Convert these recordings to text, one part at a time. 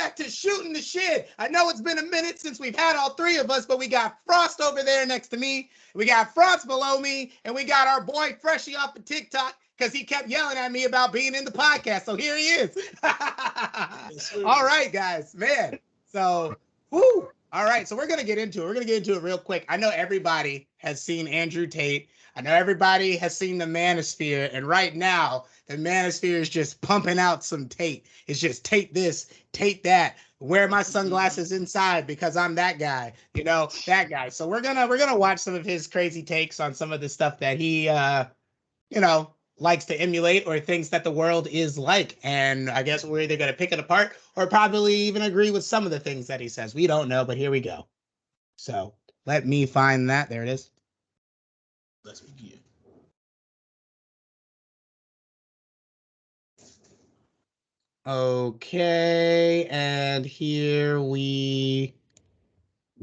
back to shooting the shit. I know it's been a minute since we've had all three of us, but we got Frost over there next to me. We got Frost below me, and we got our boy Freshie off of TikTok because he kept yelling at me about being in the podcast. So here he is. All right, guys, man. So, whoo. All right, so we're going to get into it. We're going to get into it real quick. I know everybody has seen Andrew Tate. I know everybody has seen the Manosphere, and right now, the Manosphere is just pumping out some Tate. It's just Tate this, Tate that. Wear my sunglasses inside because I'm that guy, you know, that guy. So we're gonna watch some of his crazy takes on some of the stuff that he, you know, likes to emulate or thinks that the world is like. And I guess we're either gonna pick it apart or probably even agree with some of the things that he says. We don't know, but here we go. So let me find that. There it is. Let's begin. Okay, and here we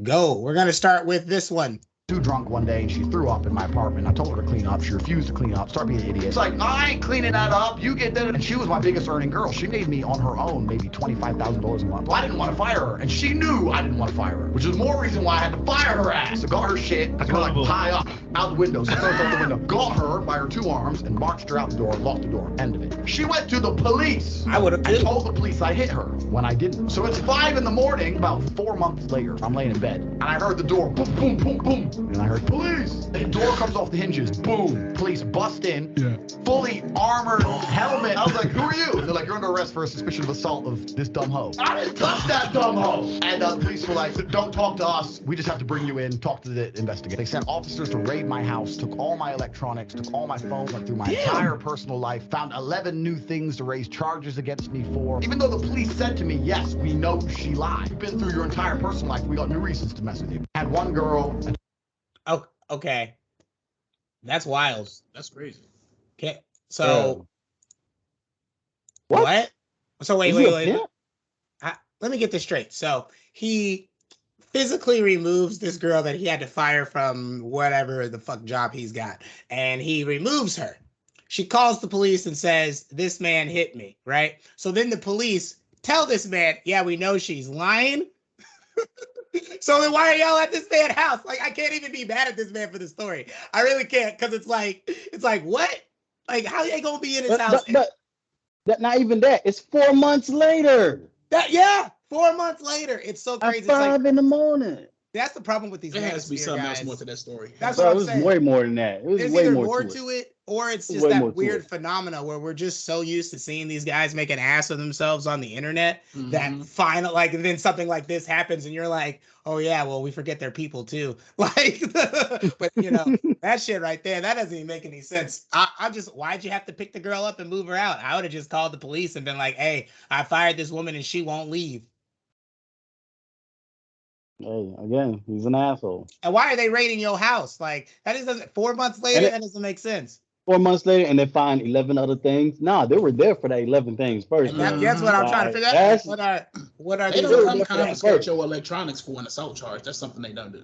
go. We're going to start with this one. Too drunk one day and she threw up in my apartment. I told her to clean up. She refused to clean up. Start being an idiot. It's like, I ain't cleaning that up. You get that. And she was my biggest earning girl. She made me on her own maybe $25,000 a month. Well, I didn't want to fire her, and she knew I didn't want to fire her, which is more reason why I had to fire her ass. So got her shit. I could like high up out the window. So I out the window. Got her by her two arms and marched her out the door. Locked the door. End of it. She went to the police. I would have told the police I hit her when I didn't. So it's 5 in the morning. About 4 months later, I'm laying in bed and I heard the door boom, boom, boom, boom, and I heard police. The door comes off the hinges. Boom. Police bust in. Yeah. Fully armored helmet. I was like, who are you? And they're like, you're under arrest for a suspicion of assault of this dumb hoe. I didn't touch that dumb hoe. And the police were like, don't talk to us. We just have to bring you in, talk to the investigator. They sent officers to raid my house, took all my electronics, took all my phone, went through my entire personal life, found 11 new things to raise charges against me for. Even though the police said to me, yes, we know she lied. You've been through your entire personal life. We got new reasons to mess with you. Had one girl. Oh, okay. That's wild. That's crazy. Okay. So what? So wait. Let me get this straight. So he physically removes this girl that he had to fire from whatever the fuck job he's got, and he removes her. She calls the police and says, this man hit me, right? So then the police tell this man, yeah, we know she's lying. So then why are y'all at this man's house? Like, I can't even be mad at this man for the story. I really can't, because it's like, what? Like, how they gonna be in his house? But not even that. It's 4 months later. 4 months later. It's so crazy. At 5 in the morning. That's the problem with these. There has to be something guys. else more to that story. That's what I'm saying. It was way more than that. There's either more to it, or it's just that weird phenomena where we're just so used to seeing these guys make an ass of themselves on the internet that final, like, then something like this happens and you're like, oh yeah, well, we forget they're people too. Like, but you know, that shit right there, that doesn't even make any sense. I just, why'd you have to pick the girl up and move her out? I would have just called the police and been like, hey, I fired this woman and she won't leave. Hey, again, he's an asshole. And why are they raiding your house? Like, that just doesn't, 4 months later, that doesn't make sense. 4 months later, and they find 11 other things. Nah, they were there for that 11 things first. That's what I'm trying to figure out. What are they don't confiscate your electronics for an assault charge. That's something they don't do.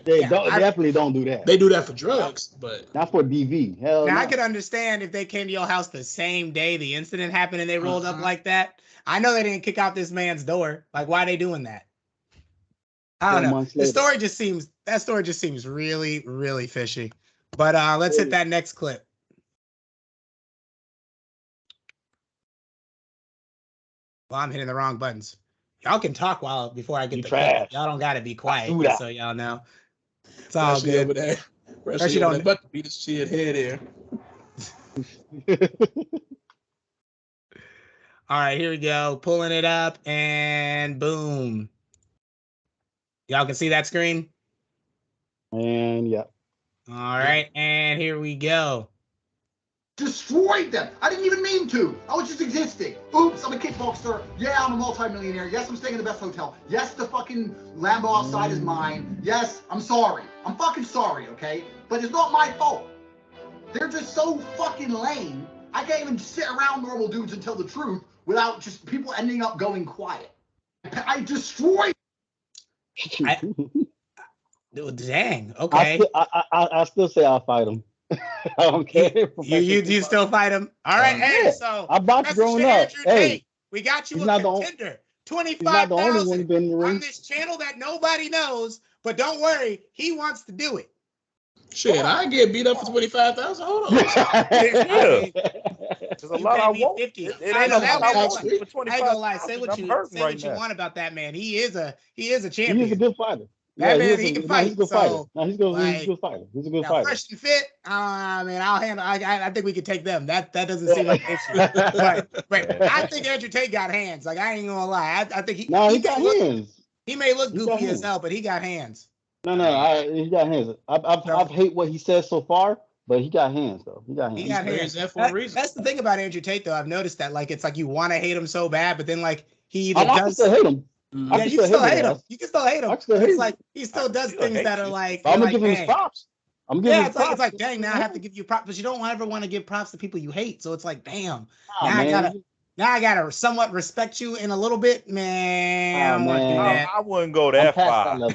They definitely don't do that. They do that for drugs, but not for DV. Hell now, no. I could understand if they came to your house the same day the incident happened and they rolled up like that. I know they didn't kick out this man's door. Like, why are they doing that? I don't know. The story just seems really, really fishy. But let's hit that next clip. Well, I'm hitting the wrong buttons. Y'all can talk before I get the clip. Y'all don't gotta be quiet, so y'all know. It's all good. Over there. Freshie don't but to beat his shit head here. All right, here we go. Pulling it up and boom. Y'all can see that screen? And yeah. All right, and here we go. Destroyed them. I didn't even mean to. I was just existing. Oops, I'm a kickboxer. Yeah, I'm a multi-millionaire. Yes, I'm staying in the best hotel. Yes, the fucking Lambo outside is mine. Yes, I'm sorry. I'm fucking sorry, okay? But it's not my fault. They're just so fucking lame. I can't even sit around normal dudes and tell the truth without just people ending up going quiet. I destroyed. Dang. Okay. I still say I'll fight him. I don't care. You still fight him? All right. Hey, so I boxed growing up. Hey, we got you a contender. $25,000 on this channel that nobody knows. But don't worry, he wants to do it. Shit, I get beat up for 25,000. Hold on. Yeah. There's a lot I want. 50. It ain't a lot I want for 25,000. I ain't gonna lie. Say what you want about that man. He is a champion. He's a good fighter. That man, he can fight. He's a good fighter. He's a good fighter. He's a good fighter. Fresh and fit. Man, I'll handle. I think we can take them. That doesn't seem like an issue. But I think Andrew Tate got hands. Like, I ain't gonna lie. I think he got hands. He may look goofy as hell, but he got hands. No, he got hands. I've hate what he says so far, but he got hands though. He got hands. He got hands. That's the thing about Andrew Tate though. I've noticed that like it's like you want to hate him so bad, but then like he either does. I still hate him. Yeah, you can still hate him. You can still hate him. It's like he still does things that are like. I'm gonna give him his props. I'm giving him props. It's like dang. Now I have to give you props, but you don't ever want to give props to people you hate. So it's like damn. Now I gotta somewhat respect you in a little bit, man. I wouldn't go that far. I'm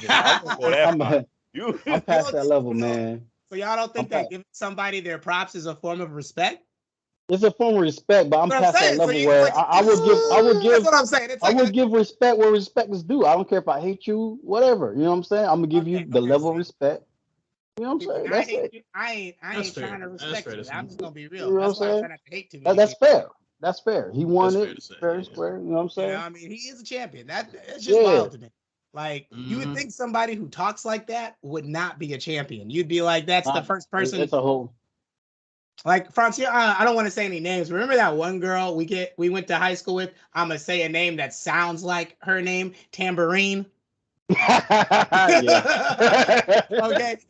past that level, man. So y'all don't think that giving somebody their props is a form of respect? It's a form of respect, but I'm past that level where I would give. That's what I'm saying. I would give respect where respect is due. I don't care if I hate you, whatever. You know what I'm saying? I'm gonna give you the level of respect. You know what I'm saying? That's it. I ain't trying to respect you. I'm just gonna be real. You know that's why I'm trying not to hate too much. That's fair. That's fair. He won it fair and square. You know what I'm saying? I mean, he is a champion. That's just wild to me. Like, you would think somebody who talks like that would not be a champion. You'd be like, that's the first person. It's a whole. Like, Francia, I don't want to say any names. Remember that one girl we went to high school with? I'm going to say a name that sounds like her name, Tambourine. Okay,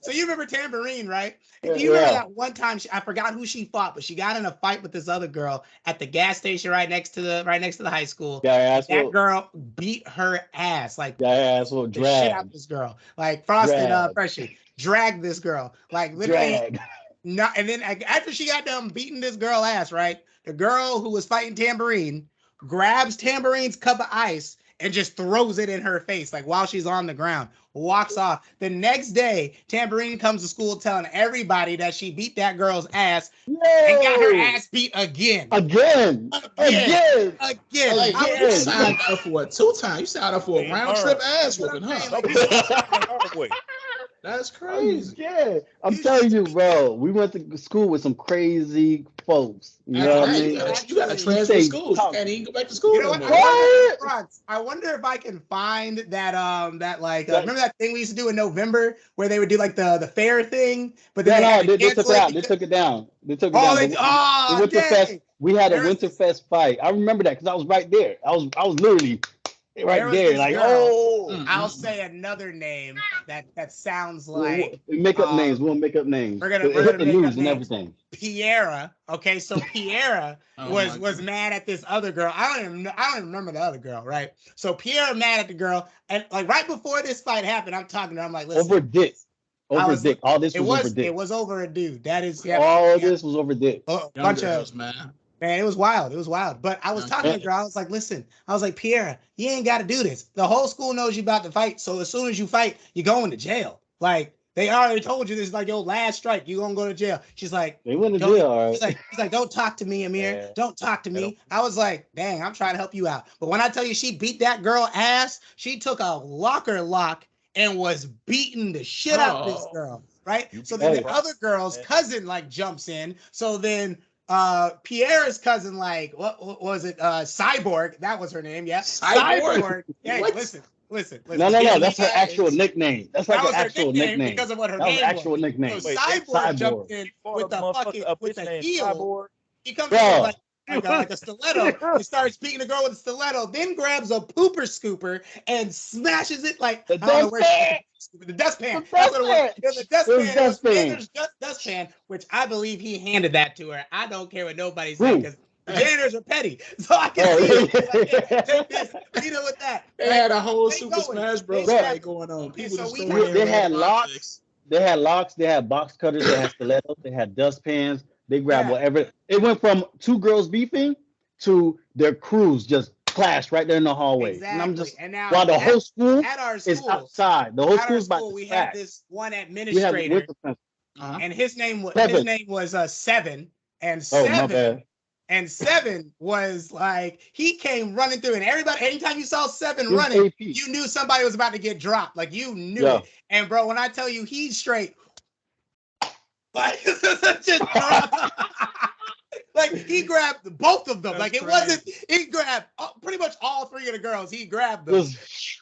so you remember Tambourine, right? Do you remember that one time I forgot who she fought, but she got in a fight with this other girl at the gas station right next to the high school. That girl beat her ass, like the shit out of this girl, like Frosted Freshie dragged this girl, like literally. Not, and then after she got done beating this girl ass, right? The girl who was fighting Tambourine grabs Tambourine's cup of ice and just throws it in her face, like while she's on the ground, walks off. The next day, Tambourine comes to school telling everybody that she beat that girl's ass and got her ass beat again. Again. Like, you signed up for what? 2 times. You signed up for a round trip ass whooping, huh? That's crazy. Yeah, I'm telling you, bro. We went to school with some crazy folks. You know what I mean? You got to transfer schools. You can't even go back to school. You know what? I wonder if I can find that remember that thing we used to do in November where they would do like the fair thing, but then they took it out. They took it down. They took it down. The Winterfest. We had a Winterfest fight. I remember that because I was right there. I was literally right there, like I'll say another name that sounds like we'll make up names. We'll make up names. We're gonna the news and everything. Piera. Okay, so Piera was mad at this other girl. I don't even remember the other girl, right? So Piera mad at the girl, and like right before this fight happened, I'm talking to her. I'm like, listen, over dick. All this was over dick. It was over a dude. That is this was over dick. Bunch of man, it was wild. It was wild. But I was talking to the girl. I was like, listen, Piera, you ain't got to do this. The whole school knows you about to fight. So as soon as you fight, you're going to jail. Like, they already told you this is like your last strike. You're going to go to jail. She's like, they went to jail, all right. She's like, don't talk to me, Amir. Yeah. Don't talk to me. I was like, dang, I'm trying to help you out. But when I tell you she beat that girl ass, she took a locker lock and was beating the shit out of this girl, right? So then the other girl's cousin like jumps in. So then Pierre's cousin, like, what was it? Cyborg, that was her name, yeah. Cyborg. Yeah, listen. No, that's her actual nickname. That's like her actual nickname. Because of what her name was. Actual nickname. So Cyborg jumped in with a heel. He comes in like a stiletto. He starts beating the girl with a stiletto, then grabs a pooper scooper and smashes it like the dustpan. That's what it was. The dustpan, which I believe he handed that to her. I don't care what nobody says because the janitors are petty. So I can see it. Take this, beat it with that. They had a whole Super Smash Bros. Fight going on. People they had locks. They had locks. They had box cutters. They had stilettos. They had dustpans. They grabbed whatever. It went from 2 girls beefing to their crews just clashed right there in the hallway. Exactly. And I'm just while the whole school at our school is outside. The whole school is about to we had this one administrator, and his name was 7, and 7 And 7 was like, he came running through, and everybody, anytime you saw 7 running, you knew somebody was about to get dropped. Like, you knew it. And bro, when I tell you he's straight, like, just dropped. Like, he grabbed both of them. That's like, it wasn't, he grabbed pretty much all 3 of the girls. He grabbed them,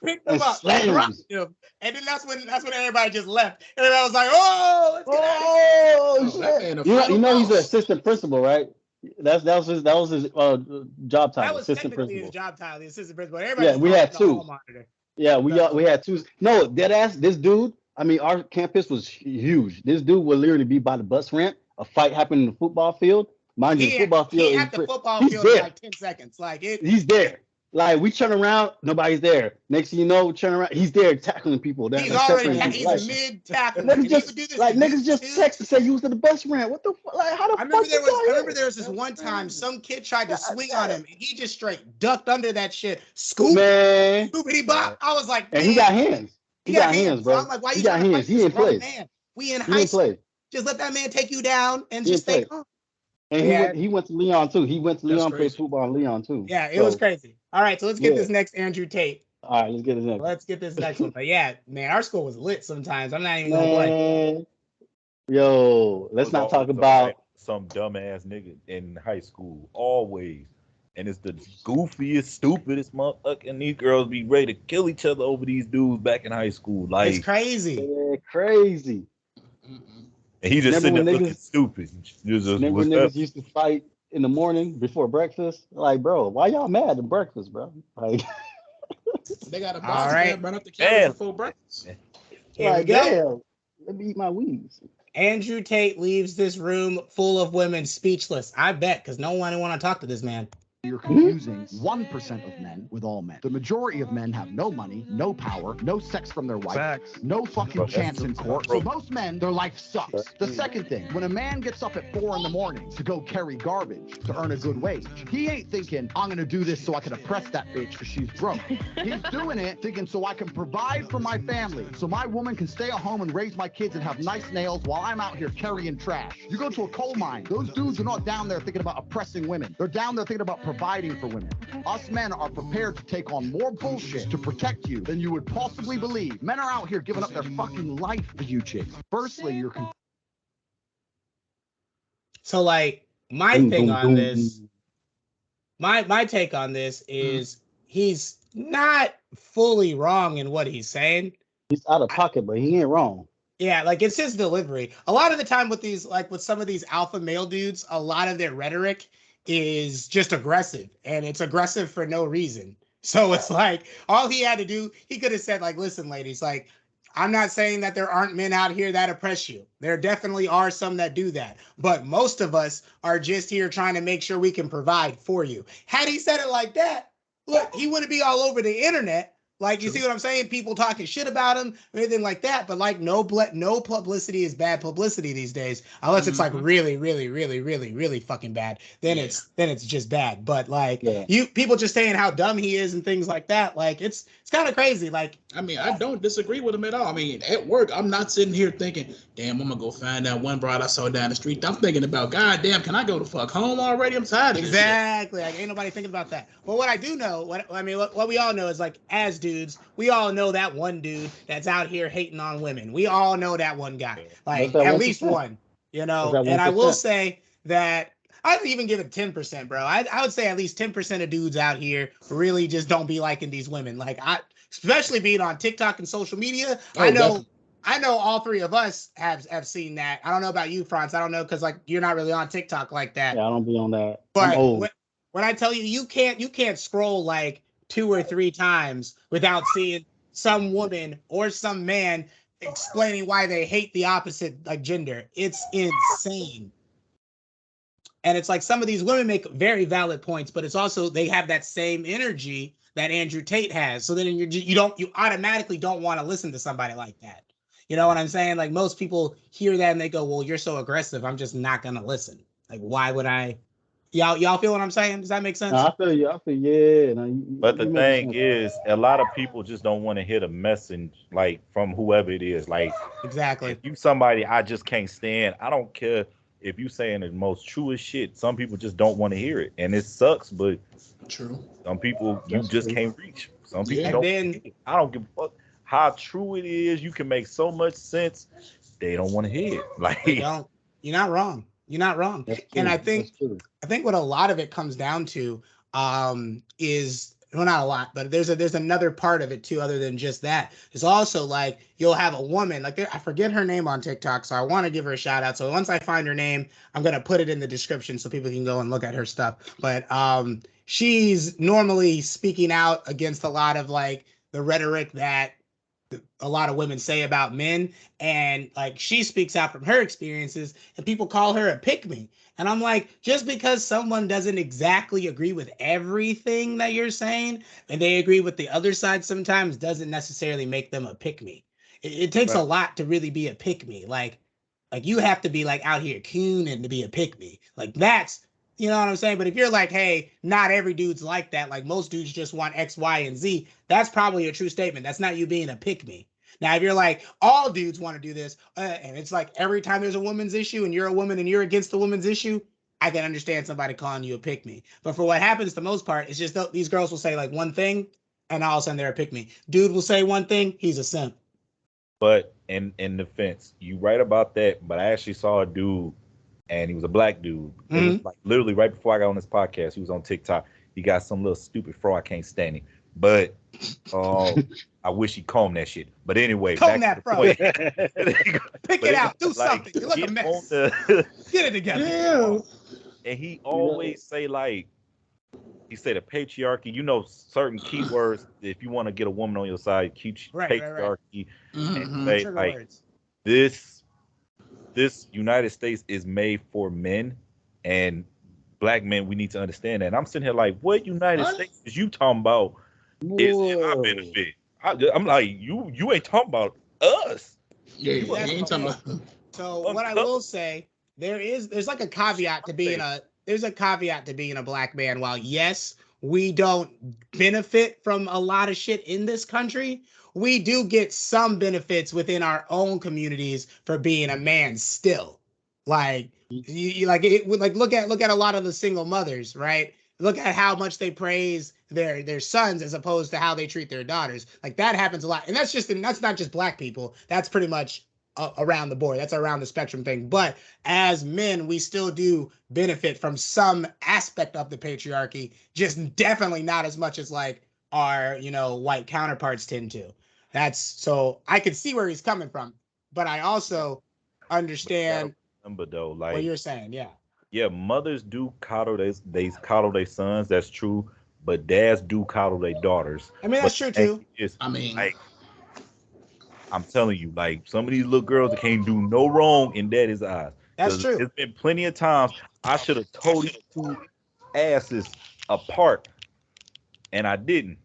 picked them up, dropped them. And then that's when everybody just left. And then I was like, oh, let's get out of here. You know he's an assistant principal, right? That was his job title. That was assistant technically principal. his job title, the assistant principal. Everybody we had 2. Yeah, we had 2. No, dead ass. This dude. I mean, our campus was huge. This dude would literally be by the bus ramp. A fight happened in the football field. Mind you, the football field. He at the football field in like 10 seconds. Like he's there. Like we turn around, nobody's there. Next thing you know, turn around, he's there tackling people. He's already he's mid tackling. Niggas just text to say you was to the bus ramp. What the fuck? Like how the fuck? I remember there was this one time some kid tried to swing on him and he just straight ducked under that shit. Scoopity bop. I was like, and he got hands. He got hands, bro. I'm like, why you got hands? He didn't play. Man? We in high school. Just let that man take you down and just stay calm. And he went to Leon too. He went to Leon, played football in Leon too. Yeah, it was crazy. All right, so let's get this next Andrew Tate. All right, let's get this next. Let's get this next one. But yeah, man, our school was lit sometimes. I'm not even gonna play. Yo, let's not talk about some dumbass nigga in high school. Always. And it's the goofiest, stupidest motherfucker. And these girls be ready to kill each other over these dudes back in high school. Like it's crazy. Yeah, crazy. And he just sitting there looking stupid. Remember when niggas used to fight in the morning before breakfast? Like, bro, why y'all mad at breakfast, bro? Like, they got a box right up the counter before breakfast. Like, damn, let me eat my wings. Andrew Tate leaves this room full of women speechless. I bet, because no one want to talk to this man. You're confusing 1% of men with all men. The majority of men have no money, no power, no sex from their wife, no fucking chance in court. So most men, their life sucks. The second thing, when a man gets up at 4 a.m. to go carry garbage to earn a good wage, he ain't thinking, I'm gonna do this so I can oppress that bitch because she's broke. He's doing it thinking so I can provide for my family, so my woman can stay at home and raise my kids and have nice nails while I'm out here carrying trash. You go to a coal mine, those dudes are not down there thinking about oppressing women. They're down there thinking about providing for women. Us men are prepared to take on more bullshit to protect you than you would possibly believe. Men are out here giving up their fucking life for you chicks. Firstly, you're so like my thing on this, my take on this is he's not fully wrong in what he's saying. He's out of pocket, but he ain't wrong. Yeah, like it's his delivery. A lot of the time with these, like with some of these alpha male dudes, a lot of their rhetoric is just aggressive, and it's aggressive for no reason. So it's like all he had to do, he could have said like, listen, ladies, like, I'm not saying that there aren't men out here that oppress you. There definitely are some that do that, but most of us are just here trying to make sure we can provide for you. Had he said it like that, look, he wouldn't be all over the internet. Like, you see what I'm saying? People talking shit about him, anything like that. But like, no publicity is bad publicity these days, unless it's like really, really, really, really, really fucking bad. Then it's just bad. But like, people just saying how dumb he is and things like that. Like, it's kind of crazy. Like, I mean, I don't disagree with him at all. I mean, at work, I'm not sitting here thinking, damn, I'm gonna go find that one broad I saw down the street. I'm thinking about, God damn, can I go to fuck home already? I'm tired of this shit. Exactly. Like, ain't nobody thinking about that. But what I do know, what we all know is like, as dudes, we all know that one dude that's out here hating on women. We all know that one guy, like at least one, you know. And I will say that I'd even give it 10%, bro. I would say at least 10% of dudes out here really just don't be liking these women. Like, especially being on TikTok and social media. I know all 3 of us have seen that. I don't know about you, Franz. I don't know, because like you're not really on TikTok like that. Yeah, I don't be on that. But when I tell you, you can't scroll like 2 or 3 times without seeing some woman or some man explaining why they hate the opposite like gender. It's insane. And it's like some of these women make very valid points, but it's also they have that same energy that Andrew Tate has. So then you automatically don't want to listen to somebody like that. You know what I'm saying? Like most people hear that and they go, well, you're so aggressive, I'm just not gonna listen. Like, why would I? Y'all feel what I'm saying? Does that make sense? No, I feel you. Yeah. No, but the thing is, a lot of people just don't want to hear the message, like from whoever it is. Like, exactly. If you somebody I just can't stand, I don't care if you saying the most truest shit, some people just don't want to hear it, and it sucks. But True. some people you just can't reach. Some people Yeah. don't. And then I don't give a fuck how true it is. You can make so much sense. They don't want to hear it. Like they don't. You're not wrong. You're not wrong. That's And true. I think That's true. what a lot of it comes down to is, well, not a lot, but there's another part of it too, other than just that. It's also like you'll have a woman, like I forget her name on TikTok, so I want to give her a shout out. So once I find her name, I'm gonna put it in the description so people can go and look at her stuff. But she's normally speaking out against a lot of like the rhetoric that a lot of women say about men, and like she speaks out from her experiences, and people call her a pick-me. And I'm like, just because someone doesn't exactly agree with everything that you're saying, and they agree with the other side sometimes, doesn't necessarily make them a pick-me. It takes a lot to really be a pick-me. Like you have to be like out here cooning to be a pick-me. Like that's, you know what I'm saying? But if you're like, hey, not every dude's like that. Like most dudes just want X, Y, and Z. That's probably a true statement. That's not you being a pick-me. Now, if you're like, all dudes want to do this, and it's like every time there's a woman's issue and you're a woman and you're against the woman's issue, I can understand somebody calling you a pick-me. But for what happens the most part, it's just these girls will say like one thing and all of a sudden they're a pick-me. Dude will say one thing, he's a simp. But in defense, you right about that. But I actually saw a dude, and he was a black dude. It was like literally right before I got on this podcast. He was on TikTok. He got some little stupid fro. I can't stand him. But I wish he combed that shit. But anyway, comb that fro. Pick it out. Do like, something. You look a mess. Get it together. Yeah. And he always say like, he said the patriarchy. You know certain keywords if you want to get a woman on your side. Patriarchy. And say like this United States is made for men, and black men, we need to understand that. And I'm sitting here like, what United States is you talking about? Is in our benefit. I'm like, you ain't talking about us. Yeah, you ain't talking about. So what I will say, there's like a caveat to being a black man. While yes, we don't benefit from a lot of shit in this country, we do get some benefits within our own communities for being a man still. Like you look at a lot of the single mothers, right? Look at how much they praise their sons as opposed to how they treat their daughters. Like that happens a lot. And that's not just black people. That's pretty much around the board. That's around the spectrum thing. But as men, we still do benefit from some aspect of the patriarchy, just definitely not as much as like our, white counterparts tend to. So I can see where he's coming from, but I also understand what you're saying. Yeah. Yeah, mothers do coddle their sons. That's true, but dads do coddle their daughters. I mean, that's true too. Like, I'm telling you, like some of these little girls that can't do no wrong in daddy's eyes. That's true. There's been plenty of times I should have told these two asses apart, and I didn't.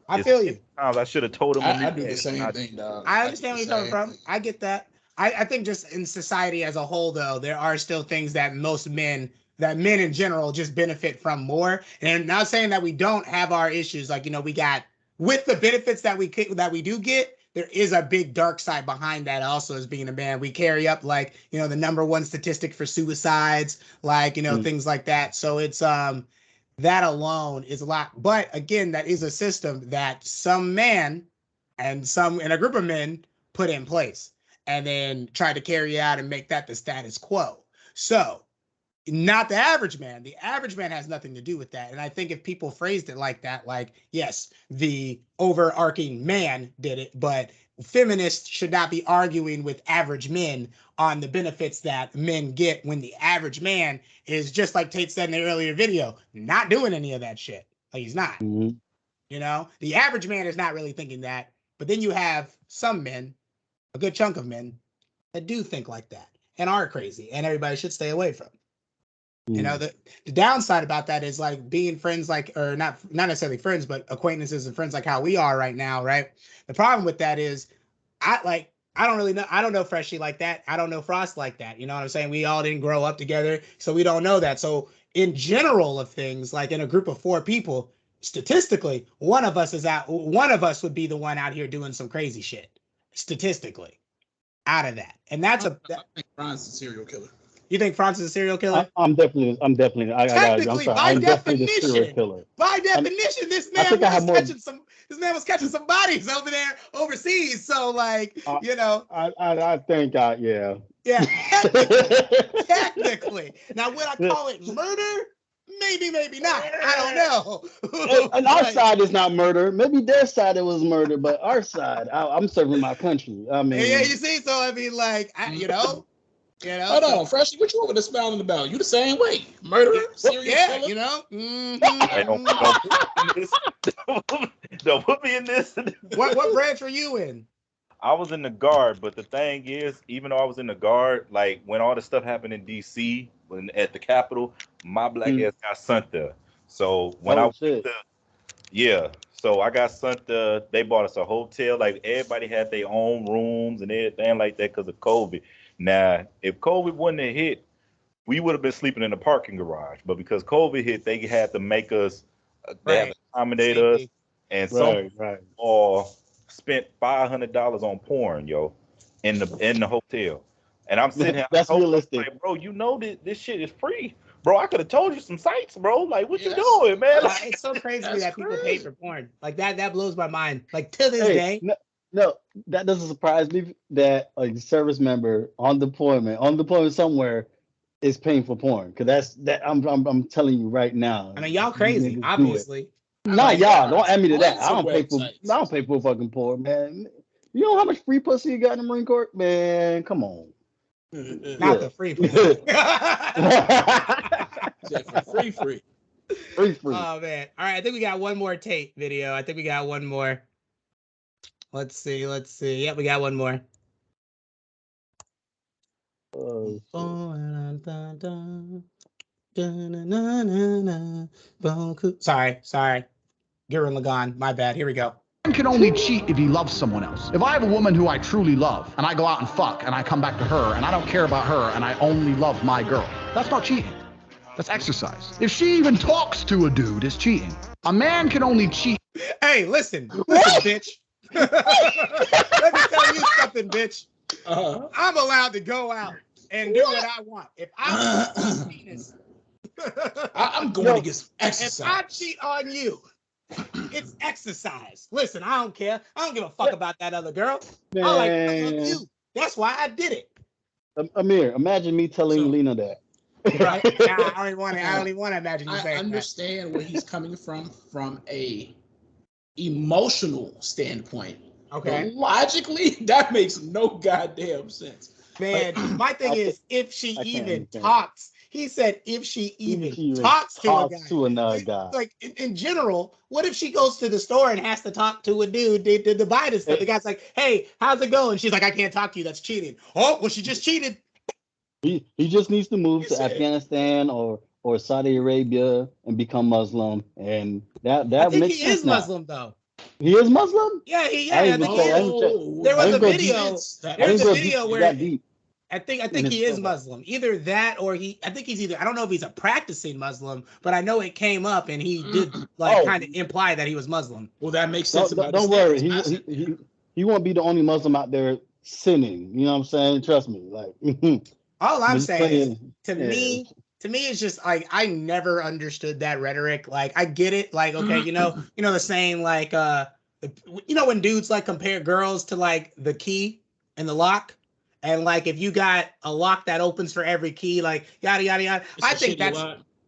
I feel you. Times I should have told them. I do the same thing, dog. I understand where you're coming from. I get that. I think just in society as a whole, though, there are still things that men in general just benefit from more. And I'm not saying that we don't have our issues. Like, we got with the benefits that we do get, there is a big dark side behind that also as being a man. We carry up like, the number one statistic for suicides, like, things like that. So it's that alone is a lot. But again, that is a system that some man and a group of men put in place and then try to carry out and make that the status quo. So not the average man. The average man has nothing to do with that. And I think if people phrased it like that, like, yes, the overarching man did it, but feminists should not be arguing with average men on the benefits that men get when the average man is, just like Tate said in the earlier video, not doing any of that shit. Like he's not. The average man is not really thinking that. But then you have some men, a good chunk of men, that do think like that and are crazy, and everybody should stay away from. The downside about that is like being friends, like, or not necessarily friends, but acquaintances and friends, like how we are right now, right? The problem with that is I don't really know. I don't know Freshie like that. I don't know Frost like that. You know what I'm saying? We all didn't grow up together, so we don't know that. So in general of things, like in a group of 4 people, statistically, one of us would be the one out here doing some crazy shit. Statistically, out of that. And that's I think Ron's a serial killer. You think Franz is a serial killer? I'm definitely. Technically, by definition, killer. By definition, this man was catching some bodies over there overseas. So, like, you know, I think, yeah. Yeah, technically. Now, would I call it murder? Maybe not. I don't know. And our side is not murder. Maybe their side it was murder, but our side, I'm serving my country. I mean, yeah, you see. So I mean, like, you know. Hold on, Freshie, what you over there smiling about? You the same way, murderer, serial killer. You know. Hey, don't put me in this. What branch were you in? I was in the Guard, but the thing is, even though I was in the Guard, like when all the stuff happened in DC, at the Capitol, my black ass got sent there. So when I went there, so I got sent there. They bought us a hotel. Like everybody had their own rooms and everything like that because of COVID. Now, if COVID wouldn't have hit, we would have been sleeping in the parking garage. But because COVID hit, they had to make us, they had to accommodate us, and some all spent $500 on porn, yo, in the hotel. And I'm sitting here, that's realistic, like, bro. You know this shit is free, bro. I could have told you some sites, bro. Like, what you doing, man? Like, it's so crazy that people pay for porn. Like that blows my mind. Like to this day. No, that doesn't surprise me that a service member on deployment somewhere is paying for porn. Cause I'm telling you right now. I mean, y'all crazy, obviously. Not y'all. Don't add me to that. I don't pay for fucking porn, man. You know how much free pussy you got in the Marine Corps? Man, come on. Not the free pussy. Free. Oh man. All right, I think we got one more tape video. I think we got one more. Let's see. Yep, we got one more. Sorry. Gurren Lagann. My bad. Here we go. Man can only cheat if he loves someone else. If I have a woman who I truly love, and I go out and fuck, and I come back to her, and I don't care about her, and I only love my girl, that's not cheating. That's exercise. If she even talks to a dude, it's cheating. A man can only cheat. Hey, listen, bitch. Let me tell you something, bitch. I'm allowed to go out and do what I want. If I penis, I'm going to get some exercise. If I cheat on you, it's exercise. Listen, I don't care. I don't give a fuck about that other girl. Man. I love you. That's why I did it. Amir, imagine me telling Lena that. Right? Nah, I don't even want to imagine you saying that. I understand where he's coming from a emotional standpoint. Okay. But logically, that makes no goddamn sense. Man, my thing is, if she even talks, he said, if she even talks to another guy. Like, in general, what if she goes to the store and has to talk to a dude to buy this stuff? The guy's like, hey, how's it going? She's like, I can't talk to you. That's cheating. Oh, well, she just cheated. He just needs to move to Afghanistan or Saudi Arabia and become Muslim, and that I think makes he sense is now. Muslim though. He is Muslim? Yeah, there was a video. There's a video where I think he is Muslim. Either that or I think he's either, I don't know if he's a practicing Muslim, but I know it came up and he did kind of imply that he was Muslim. Well, that makes sense. Don't worry. He won't be the only Muslim out there sinning. You know what I'm saying? Trust me. Like all I'm saying is, to me, it's just like, I never understood that rhetoric. Like, I get it. Like, okay, you know the saying, like, when dudes like compare girls to like the key and the lock, and like if you got a lock that opens for every key, like yada yada yada. I think that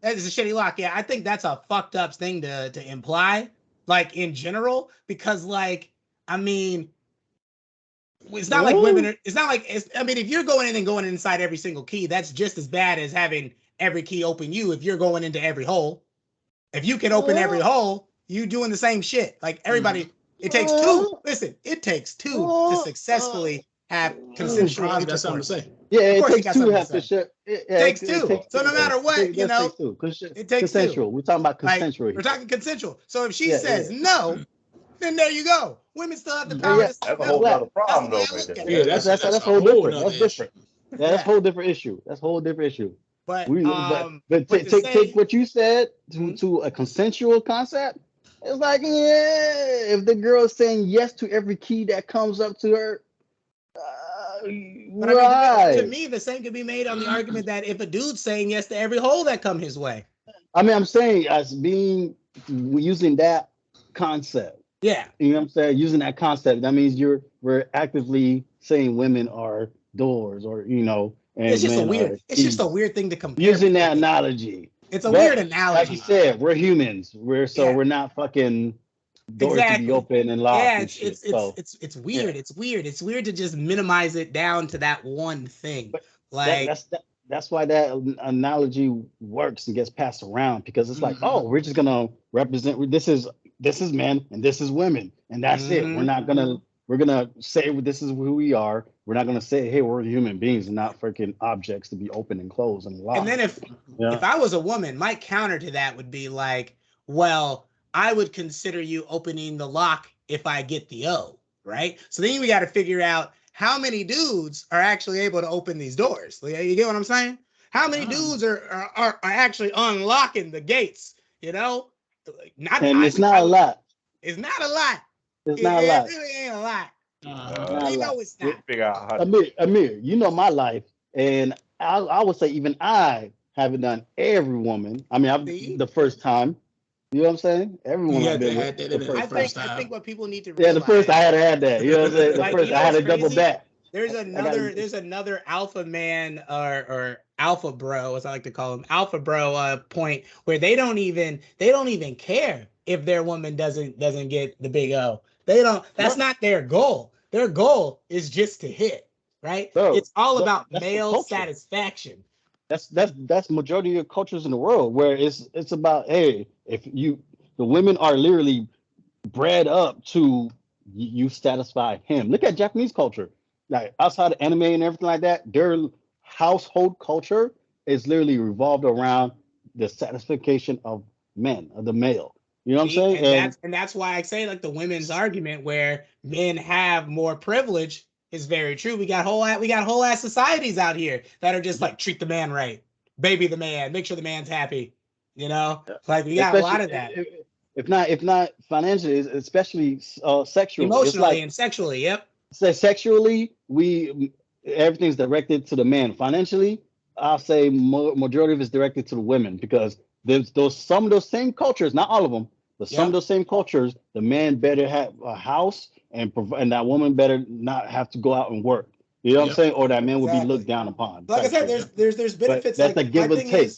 is a shitty lock. Yeah, I think that's a fucked up thing to imply, like in general, because like, I mean, it's not like women. It's not like I mean, if you're going inside every single key, that's just as bad as having every key open you. If you're going into every hole, if you can open every hole, you doing the same shit. Like everybody, it takes two. Listen, it takes two to successfully have consensual intercourse. That's what I'm saying. Yeah, it takes two to have to share. It takes two. So no matter what, it takes consensual. We're talking about consensual. We're talking consensual. So if she says no, then there you go. Women still have the power. That's a whole other problem, though. Yeah, that's whole different. That's different. That's a whole different issue. That's a whole different issue. But take what you said to a consensual concept. It's like, if the girl is saying yes to every key that comes up to her, But I mean, to me, the same could be made on the argument that if a dude's saying yes to every hole that come his way. I mean, I'm saying as being using that concept. Yeah. You know what I'm saying? Using that concept, that means we're actively saying women are doors, or and it's just men it's just a weird thing to compare. Using that analogy. It's a weird analogy. Like you said, we're humans. We're not fucking doors to be open and locked. Yeah, it's weird. Yeah. It's weird. It's weird to just minimize it down to that one thing. But like that's why that analogy works and gets passed around, because it's like, oh, we're just gonna represent. This is men and this is women, and that's it. We're gonna say this is who we are. We're not gonna say, hey, we're human beings and not freaking objects to be open and closed and locked. And then if I was a woman, my counter to that would be like, well, I would consider you opening the lock if I get the O, right? So then we got to figure out how many dudes are actually able to open these doors. You get what I'm saying? How many dudes are actually unlocking the gates? It's not a lot. It's not a lot. It's not a lot. It really ain't a lot. It's not. Figure out how Amir, you know my life, and I would say even I haven't done every woman. I mean, I'm the first time. You know what I'm saying? Everyone had that the first time. I think what people need to realize. Yeah, the first I had that. You know what I'm saying? The first I had to double back. There's another alpha man or alpha bro, as I like to call him, alpha bro point where they don't even care if their woman doesn't get the big O. They don't. That's not their goal. Their goal is just to hit, right? Bro, it's all about male satisfaction. That's majority of cultures in the world, where it's about, hey, the women are literally bred up to you satisfy him. Look at Japanese culture, like outside of anime and everything like that. Their household culture is literally revolved around the satisfaction of men, of the male. You know what I'm saying? And that's why I say, like, the women's argument where men have more privilege is very true. We got whole ass societies out here that are just like, treat the man right, baby the man, make sure the man's happy. Like we got a lot of that. If not financially, especially sexually, emotionally, and sexually. Yep. So sexually, everything's directed to the man. Financially, I'll say majority of it's directed to the women, because there's some of those same cultures, not all of them, but some of those same cultures. The man better have a house, and that woman better not have to go out and work. You know what I'm saying? Or that man would be looked down upon. Like I said, there's benefits. But that's the give and take.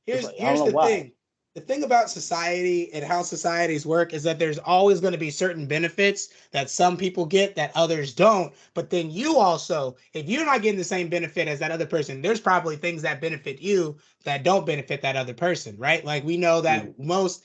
Here's the thing. The thing about society and how societies work is that there's always going to be certain benefits that some people get that others don't. But then you also, if you're not getting the same benefit as that other person, there's probably things that benefit you that don't benefit that other person, right? Like we know that most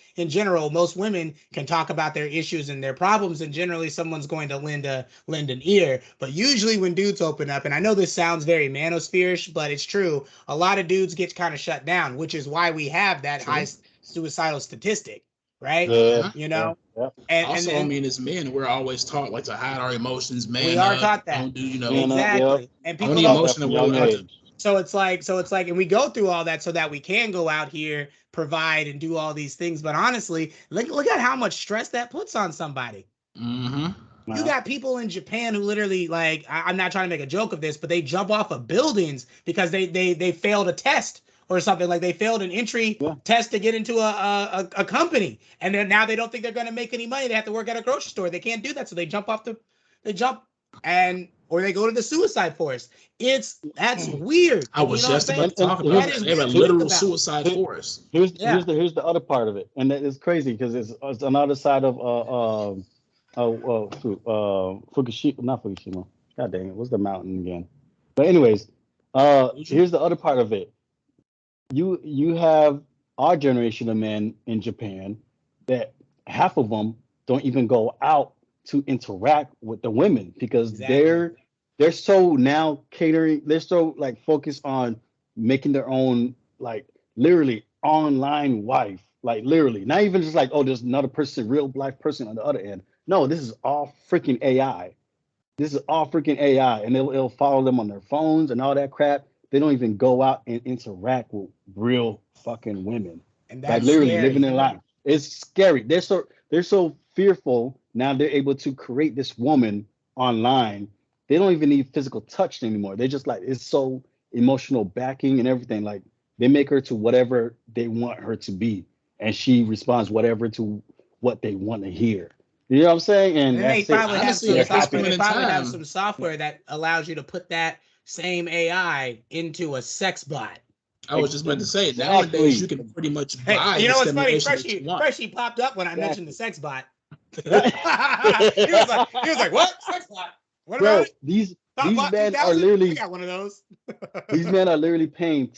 women can talk about their issues and their problems, and generally someone's going to lend an ear. But usually when dudes open up, and I know this sounds very manosphere-ish, but it's true, a lot of dudes get kind of shut down, which is why we have that high suicidal statistic, right? And also, I mean, as men, we're always taught like to hide our emotions. Man, we are taught that. Don't do, exactly. And people don't. So it's like, and we go through all that so that we can go out here, provide, and do all these things. But honestly, look at how much stress that puts on somebody. Mm-hmm. You got people in Japan who literally, like, I'm not trying to make a joke of this, but they jump off of buildings because they failed a test or something. Like they failed an entry test to get into a company, and then now they don't think they're going to make any money. They have to work at a grocery store. They can't do that, so they jump or they go to the suicide force. That's weird. I was just about to talk about that. They have a literal suicide force. Here's the other part of it, and that is crazy because it's another side of Fukushima, not Fukushima. God dang it, what's the mountain again? But anyways, here's the other part of it. You have our generation of men in Japan that half of them don't even go out to interact with the women because they're so now catering, they're so like focused on making their own, like literally online wife, like literally not even just like, oh, there's another person, real black person on the other end. No, this is all freaking AI. This is all freaking AI, and it'll follow them on their phones and all that crap. They don't even go out and interact with real fucking women. And that's like literally living their life. It's scary. They're so fearful now. They're able to create this woman online they don't even need physical touch anymore. They just like, it's so emotional backing and everything. Like they make her to whatever they want her to be, and she responds whatever to what they want to hear. You know what I'm saying? And they that's probably it. have Honestly, some at this software. point They in probably have time- some software that allows you to put that same AI into a sex bot. I was just about to say, Exactly. nowadays you can pretty much buy Hey, you the know what's funny? stimulation that you want. Freshie popped up when I Exactly. mentioned the sex bot. he was like, what? Sex bot? What Bro, about it? these Bot men 2000? are I literally got one of those. these men are literally paying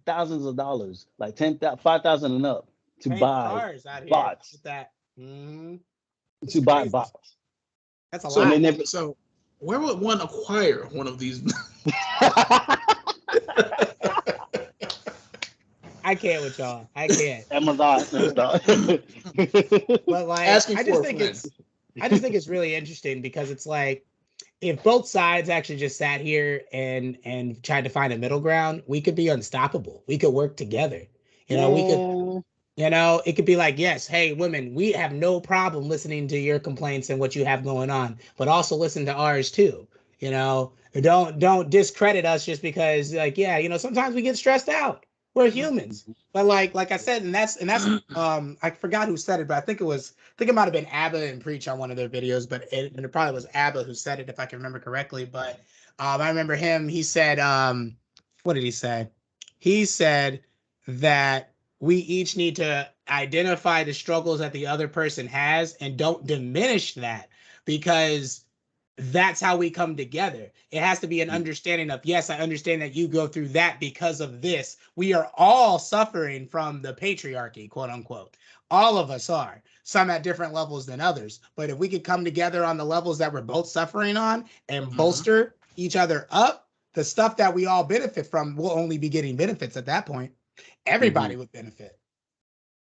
thousands of dollars, like 5,000 and up, to Paying buy cars out here bots. with that. Mm-hmm. To buy crazy. bots. That's a So, lot. so where would one acquire one of these? I can't with y'all. I can't. Amazon. But like, Asking I for just a think friend. it's really interesting because it's like, if both sides actually just sat here and tried to find a middle ground, we could be unstoppable. We could work together. You know, we could. You know, it could be like, yes, hey, women, we have no problem listening to your complaints and what you have going on, but also listen to ours too. You know, don't discredit us just because, like, yeah, you know, sometimes we get stressed out. We're humans. But like I said, and that's I forgot who said it, but I think it might have been Abba and Preach on one of their videos, but it probably was Abba who said it, if I can remember correctly. But I remember him, he said, what did he say? He said that we each need to identify the struggles that the other person has and don't diminish that, because that's how we come together. It has to be an understanding of, yes, I understand that you go through that because of this. We are all suffering from the patriarchy, quote unquote. All of us are, some at different levels than others. But if we could come together on the levels that we're both suffering on and bolster each other up, the stuff that we all benefit from will only be getting benefits at that point. Everybody would benefit.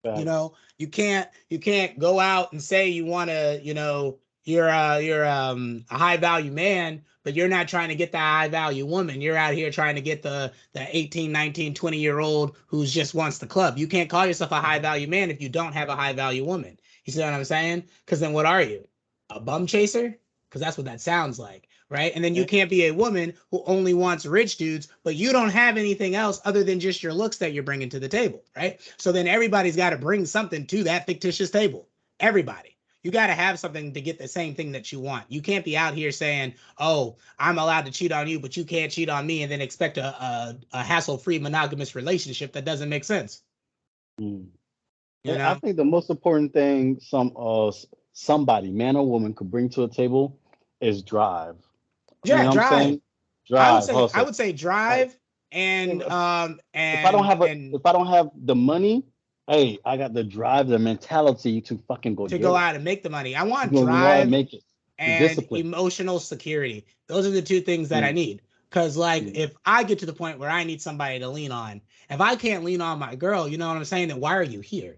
You know, you can't go out and say you want to, you know, you're a high value man, but you're not trying to get the high value woman. You're out here trying to get the 18, 19, 20-year-old who just wants the club. You can't call yourself a high value man if you don't have a high value woman. You see what I'm saying? Because then what are you? A bum chaser? Because that's what that sounds like, right? And then you can't be a woman who only wants rich dudes, but you don't have anything else other than just your looks that you're bringing to the table, right? So then everybody's got to bring something to that fictitious table. Everybody. You got to have something to get the same thing that you want. You can't be out here saying, oh, I'm allowed to cheat on you, but you can't cheat on me, and then expect a hassle-free monogamous relationship. That doesn't make sense. You know? I think the most important thing somebody, man or woman, could bring to a table is drive. Yeah, you know drive. What I'm saying? Drive. I would say drive, and if I don't have the money, hey, I got the drive, the mentality to fucking go out and make the money. I want drive, drive, make it, and emotional security. Those are the two things that I need. Because if I get to the point where I need somebody to lean on, if I can't lean on my girl, you know what I'm saying, then why are you here?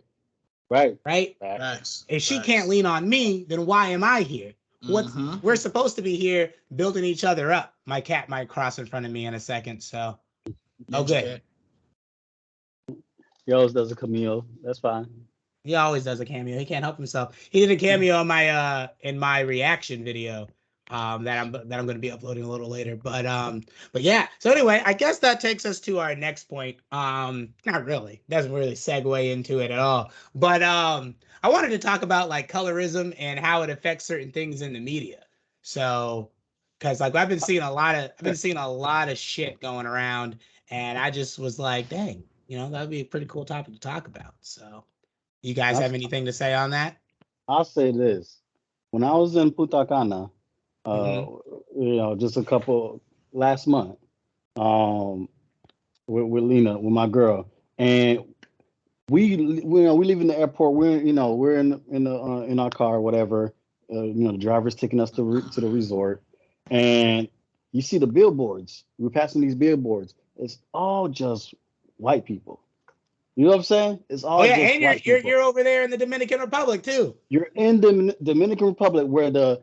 Right. If she can't lean on me, then why am I here? We're supposed to be here building each other up. My cat might cross in front of me in a second, so okay. He always does a cameo. That's fine. He always does a cameo. He can't help himself. He did a cameo in my reaction video that I'm going to be uploading a little later. But yeah. So anyway, I guess that takes us to our next point. Not really. Doesn't really segue into it at all. But I wanted to talk about like colorism and how it affects certain things in the media. So, because like I've been seeing a lot of shit going around, and I just was like, dang, you know, that would be a pretty cool topic to talk about. So, you guys have anything to say on that? I'll say this: when I was in Punta Cana, you know, just a couple last month, with Lena, with my girl, and we leave in the airport. We're in our car, whatever. You know, the driver's taking us to the resort, and you see the billboards. We're passing these billboards. It's all just white people. You know what I'm saying? It's all just and white people. You're over there in the Dominican Republic too. You're in the Dominican Republic, where the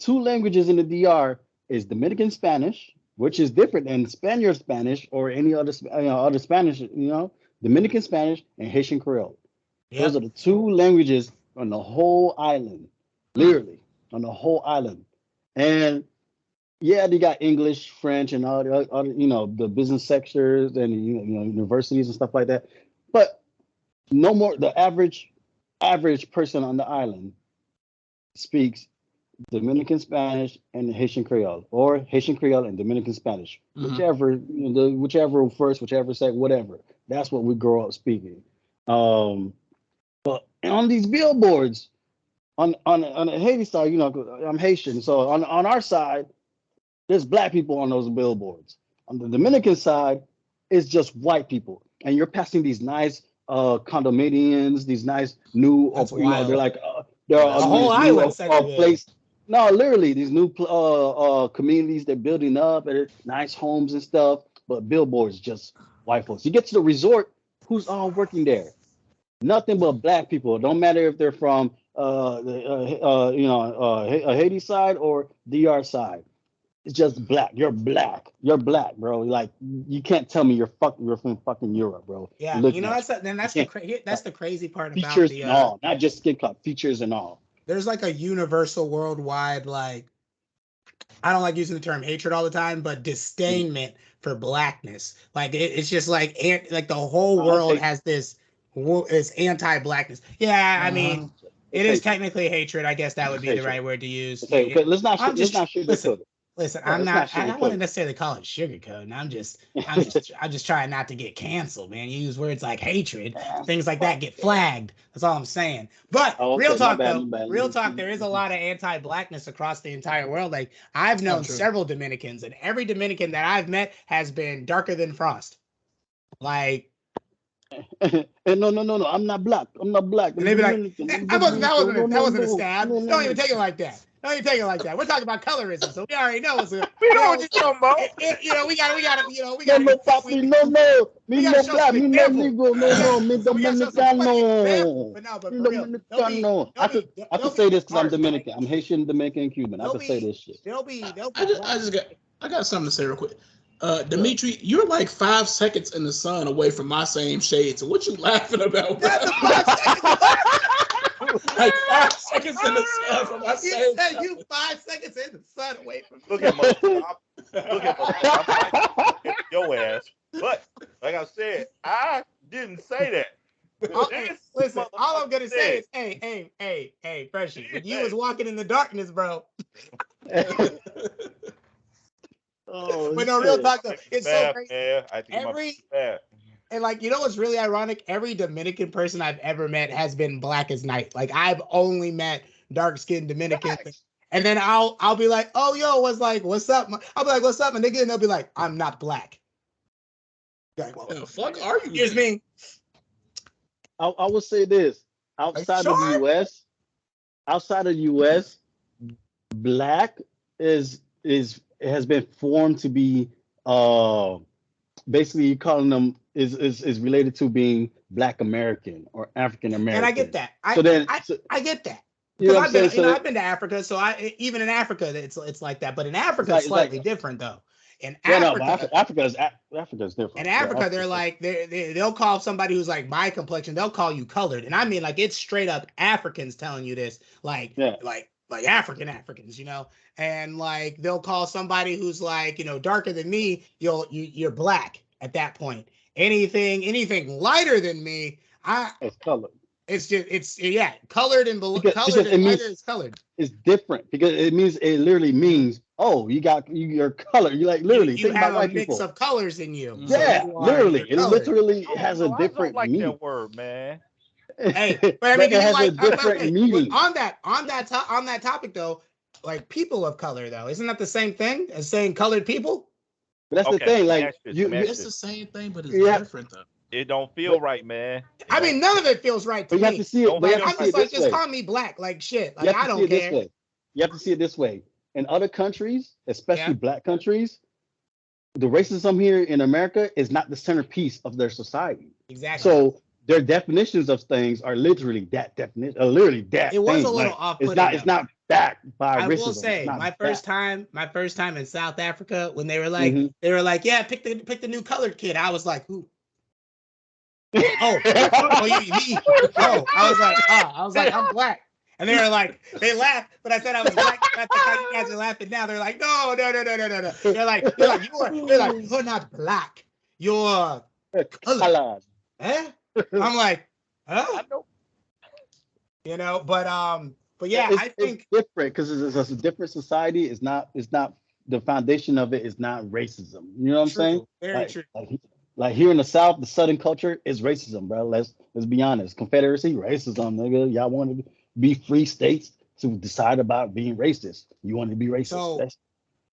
two languages in the DR is Dominican Spanish, which is different than Spaniard Spanish or any other other Spanish. You know, Dominican Spanish and Haitian Creole. Yep. Those are the two languages on the whole island, literally on the whole island. And yeah, they got English, French, and all the you know, the business sectors and you know universities and stuff like that. But no more. The average person on the island speaks Dominican Spanish and Haitian Creole, or Haitian Creole and Dominican Spanish, whichever, you know, whichever first, whichever second, whatever. That's what we grow up speaking. But on these billboards, on the Haiti side, you know, I'm Haitian, so on our side, there's black people on those billboards. On the Dominican side, it's just white people, and you're passing these nice condominiums, these nice new, you know, they're like they're the whole island place. No, literally, these new communities they're building up, and nice homes and stuff. But billboards just white folks. You get to the resort, who's all working there? Nothing but black people. Don't matter if they're from a Haiti side or DR side. It's just black. You're black. You're black, bro. Like you can't tell me you're from fucking Europe, bro. Yeah, you know that's the crazy part about features and all, not just skin color, features and all. There's like a universal worldwide, like, I don't like using the term hatred all the time, but disdainment for blackness. Like it's just like the whole world has this is anti-blackness. Yeah, I mean, it is technically hatred. I guess that would be the right word to use. Okay, let's not sugarcoat it. Listen, I don't want to necessarily call it sugarcoating. I'm just trying not to get canceled, man. You use words like hatred, things like that get flagged. That's all I'm saying. But real talk, there is a lot of anti-blackness across the entire world. Like I've known several Dominicans, and every Dominican that I've met has been darker than Frost. Like, no, I'm not black. I'm not black. And they'd be like, that wasn't a stab. Don't even take it like that. Don't even take it like that. We're talking about colorism, so we already know it's a. We know what you're talking about. You know, we got to. No, papi, no, me no black, me no negro, no, me Dominicano. But for real, Dominicano. I can say this because I'm Dominican. I'm Haitian, Dominican, Cuban. I can say this shit. I got something to say real quick. Dimitri, you're like 5 seconds in the sun away from my same shade. So what you laughing about? That's 5 seconds. Like 5 seconds in the sun from my same shade. You 5 seconds in the sun away from me. Look at your ass. But like I said, I didn't say that. Listen, all I'm gonna say is, hey, Freshie, when you was walking in the darkness, bro. But no, real talk though, it's so crazy. I think and like, you know what's really ironic? Every Dominican person I've ever met has been black as night. Like I've only met dark-skinned Dominicans. And then I'll be like, oh yo, what's up? I'll be like, what's up? And they'll be like, I'm not black. Like, what the fuck are you? Here's me. I will say this. Outside of the US, black has been formed to be basically calling them is related to being Black American or African American. And I get that. I get that. Because I've been to Africa, so even in Africa it's like that. But in Africa it's slightly different though. Africa is different. In Africa, they're like they'll call somebody who's like my complexion, they'll call you colored. And I mean like it's straight up Africans telling you this, like Africans, you know, and like they'll call somebody who's like, you know, darker than me, you're black at that point. Anything lighter than me, it's colored. It's colored and colored and lighter is colored. It's different because it literally means your color. You like literally you have a mix of colors in you. Yeah, so literally, it literally has a different meaning. That word, man. Hey, but I mean, it has a different meaning. On that topic though, like people of color though, isn't that the same thing as saying colored people? But that's the thing, like it's the same thing, but it's different though. It don't feel right, man. I mean, none of it feels right to me. You have to see it. I'm just like, just call me black, like shit. Like I don't care. You have to see it this way. In other countries, especially black countries, the racism here in America is not the centerpiece of their society. Exactly. So their definitions of things are literally that definition, literally that. It was a little off-putting. It's not backed by racism. I will say, my first time in South Africa, when they were like, yeah, pick the new colored kid. I was like, who? I was like, I'm black. And they were like, they laughed, but I said I was black. That's how you guys are laughing now. They're like, no. They're like, you're not black. You're colored. Eh? I'm like, huh? I know. You know, but yeah, I think it's different because it's a different society. It's not the foundation of it is not racism. You know what I'm saying? Very true. Like here in the South, the Southern culture is racism, bro. Let's be honest. Confederacy, racism, nigga. Y'all want to be free states to decide about being racist. You want to be racist. So that's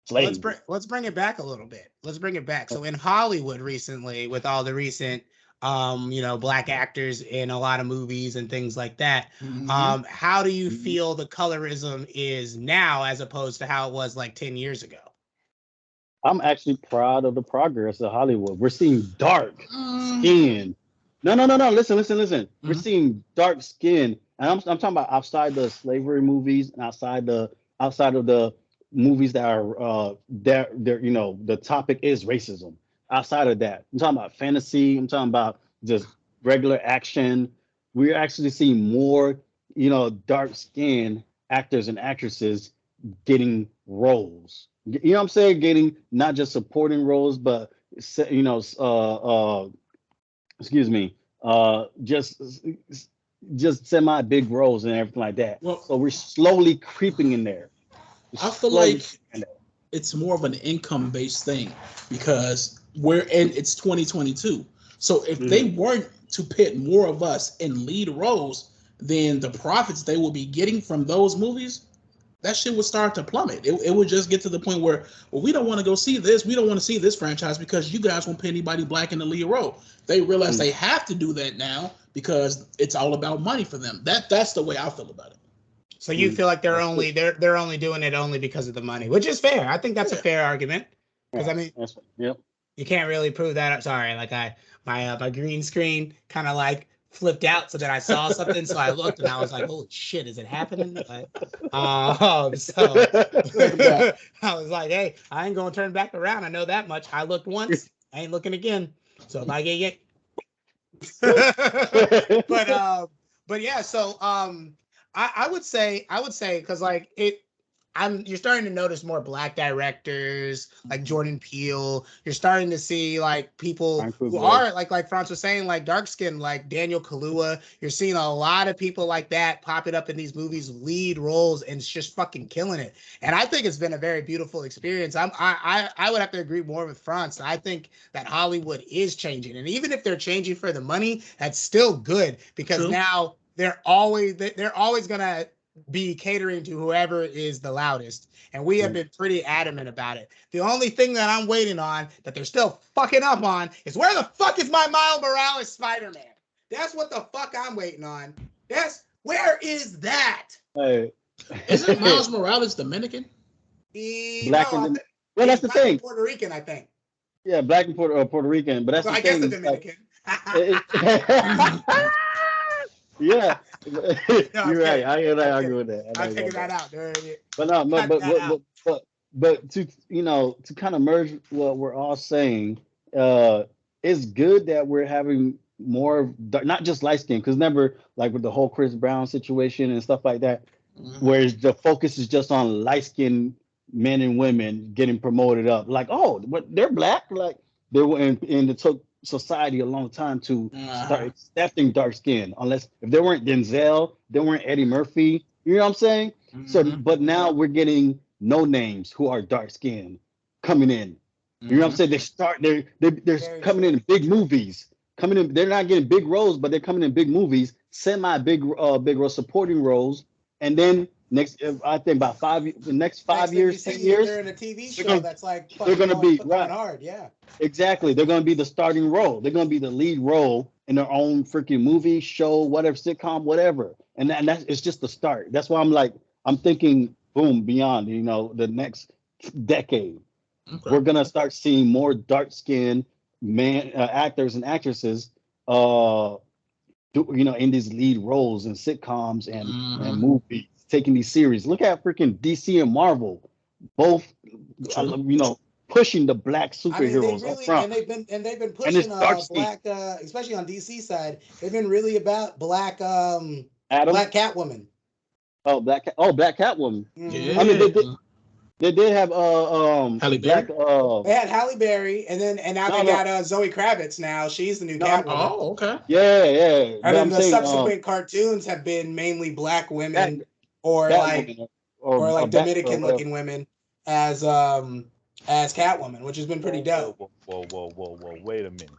slavery. let's bring it back a little bit. Let's bring it back. So in Hollywood recently, with all the recent black actors in a lot of movies and things like that, how do you feel the colorism is now as opposed to how it was like 10 years ago? I'm actually proud of the progress of Hollywood. We're seeing dark skin. No. Listen. We're seeing dark skin, and I'm talking about outside the slavery movies and outside of the movies that are the topic is racism. Outside of that, I'm talking about fantasy. I'm talking about just regular action. We're actually seeing more, dark skinned actors and actresses getting roles. You know what I'm saying? Getting not just supporting roles, but just semi big roles and everything like that. Well, so we're slowly creeping in there. I feel like it's more of an income based thing because it's 2022. So if they weren't to pit more of us in lead roles, then the profits they will be getting from those movies, that shit would start to plummet. It would just get to the point where, well, we don't want to go see this. We don't want to see this franchise because you guys won't pay anybody black in the lead role. They realize they have to do that now because it's all about money for them. That's the way I feel about it. So you feel like they're only doing it only because of the money, which is fair. I think that's a fair argument. Because I mean, you can't really prove that. Sorry, like my green screen kind of like flipped out so that I saw something, so I looked and I was like, "Holy shit, is it happening?" So I was like, "Hey, I ain't gonna turn back around. I know that much. I looked once, I ain't looking again." So like, yeah. But yeah. So I would say because like you're starting to notice more black directors like Jordan Peele. You're starting to see like people who are like Franz was saying, like dark skin, like Daniel Kaluuya. You're seeing a lot of people like that popping up in these movies, lead roles, and it's just fucking killing it. And I think it's been a very beautiful experience. I would have to agree more with Franz. I think that Hollywood is changing, and even if they're changing for the money, that's still good because now they're always gonna be catering to whoever is the loudest. And we have been pretty adamant about it. The only thing that I'm waiting on that they're still fucking up on is where the fuck is my Miles Morales Spider-Man? That's what the fuck I'm waiting on. Where is that? Hey. Isn't Miles Morales Dominican? That's the thing. Puerto Rican, I think. Yeah, black and Puerto Rican, but that's the thing. I guess the Dominican. Yeah, you're right. I agree with that. I figured that out. But to kind of merge what we're all saying, it's good that we're having more, not just light skin, because remember, like with the whole Chris Brown situation and stuff like that, where the focus is just on light skinned men and women getting promoted up. Like, oh, but they're black, like they were, and it took society a long time to start accepting dark skin, unless if they weren't Denzel, they weren't Eddie Murphy, you know what I'm saying? So but now we're getting no names who are dark skinned coming in, you know what I'm saying? They're coming in big movies, they're not getting big roles, but they're coming in big movies, semi big role supporting roles, and then I think about the next 5 years, 10 years, they're in a TV show that's like they're going to be hard, exactly. They're going to be the starting role. They're going to be the lead role in their own freaking movie, show, whatever, sitcom, whatever. And that's it's just the start. That's why I'm thinking, boom, beyond the next decade, we're going to start seeing more dark skinned actors and actresses, in these lead roles in sitcoms and movies. Taking these series. Look at freaking DC and Marvel, both pushing the black superheroes up front. And they've been pushing black, especially on DC side. They've been really about black Catwoman. Black Catwoman. Yeah. I mean, they did have Halle Black. They had Halle Berry, and now they got Zoe Kravitz. Now she's the new Catwoman. Oh, okay. Yeah. And then the subsequent cartoons have been mainly black women or Dominican looking women as Catwoman, which has been pretty dope. Whoa! Wait a minute,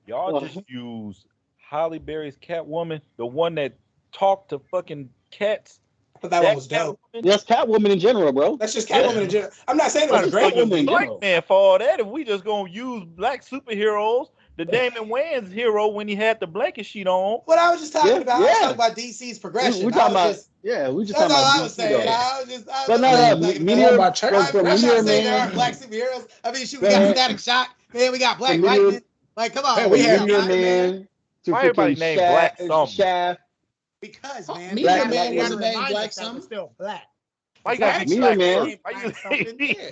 y'all just use Halle Berry's Catwoman, the one that talked to fucking cats. But that one was dope. That's Catwoman in general, bro. That's just Catwoman in general. I'm not saying it was a great movie. Black man for all that. If we just gonna use black superheroes, the Damon Wayans hero when he had the blanket sheet on. What I was just talking about, I was talking about DC's progression. We talking about we just talking about. That's all I was saying. Meteor Man. There are black superheroes. I mean, shoot, we got Static Shock. Man, we got Black Lightning. Like, come on, hey, we have Meteor Man. Why everybody named Black something? Shaft. Because man, Meteor Man wasn't named Black something. Still black. Why you got Meteor Man?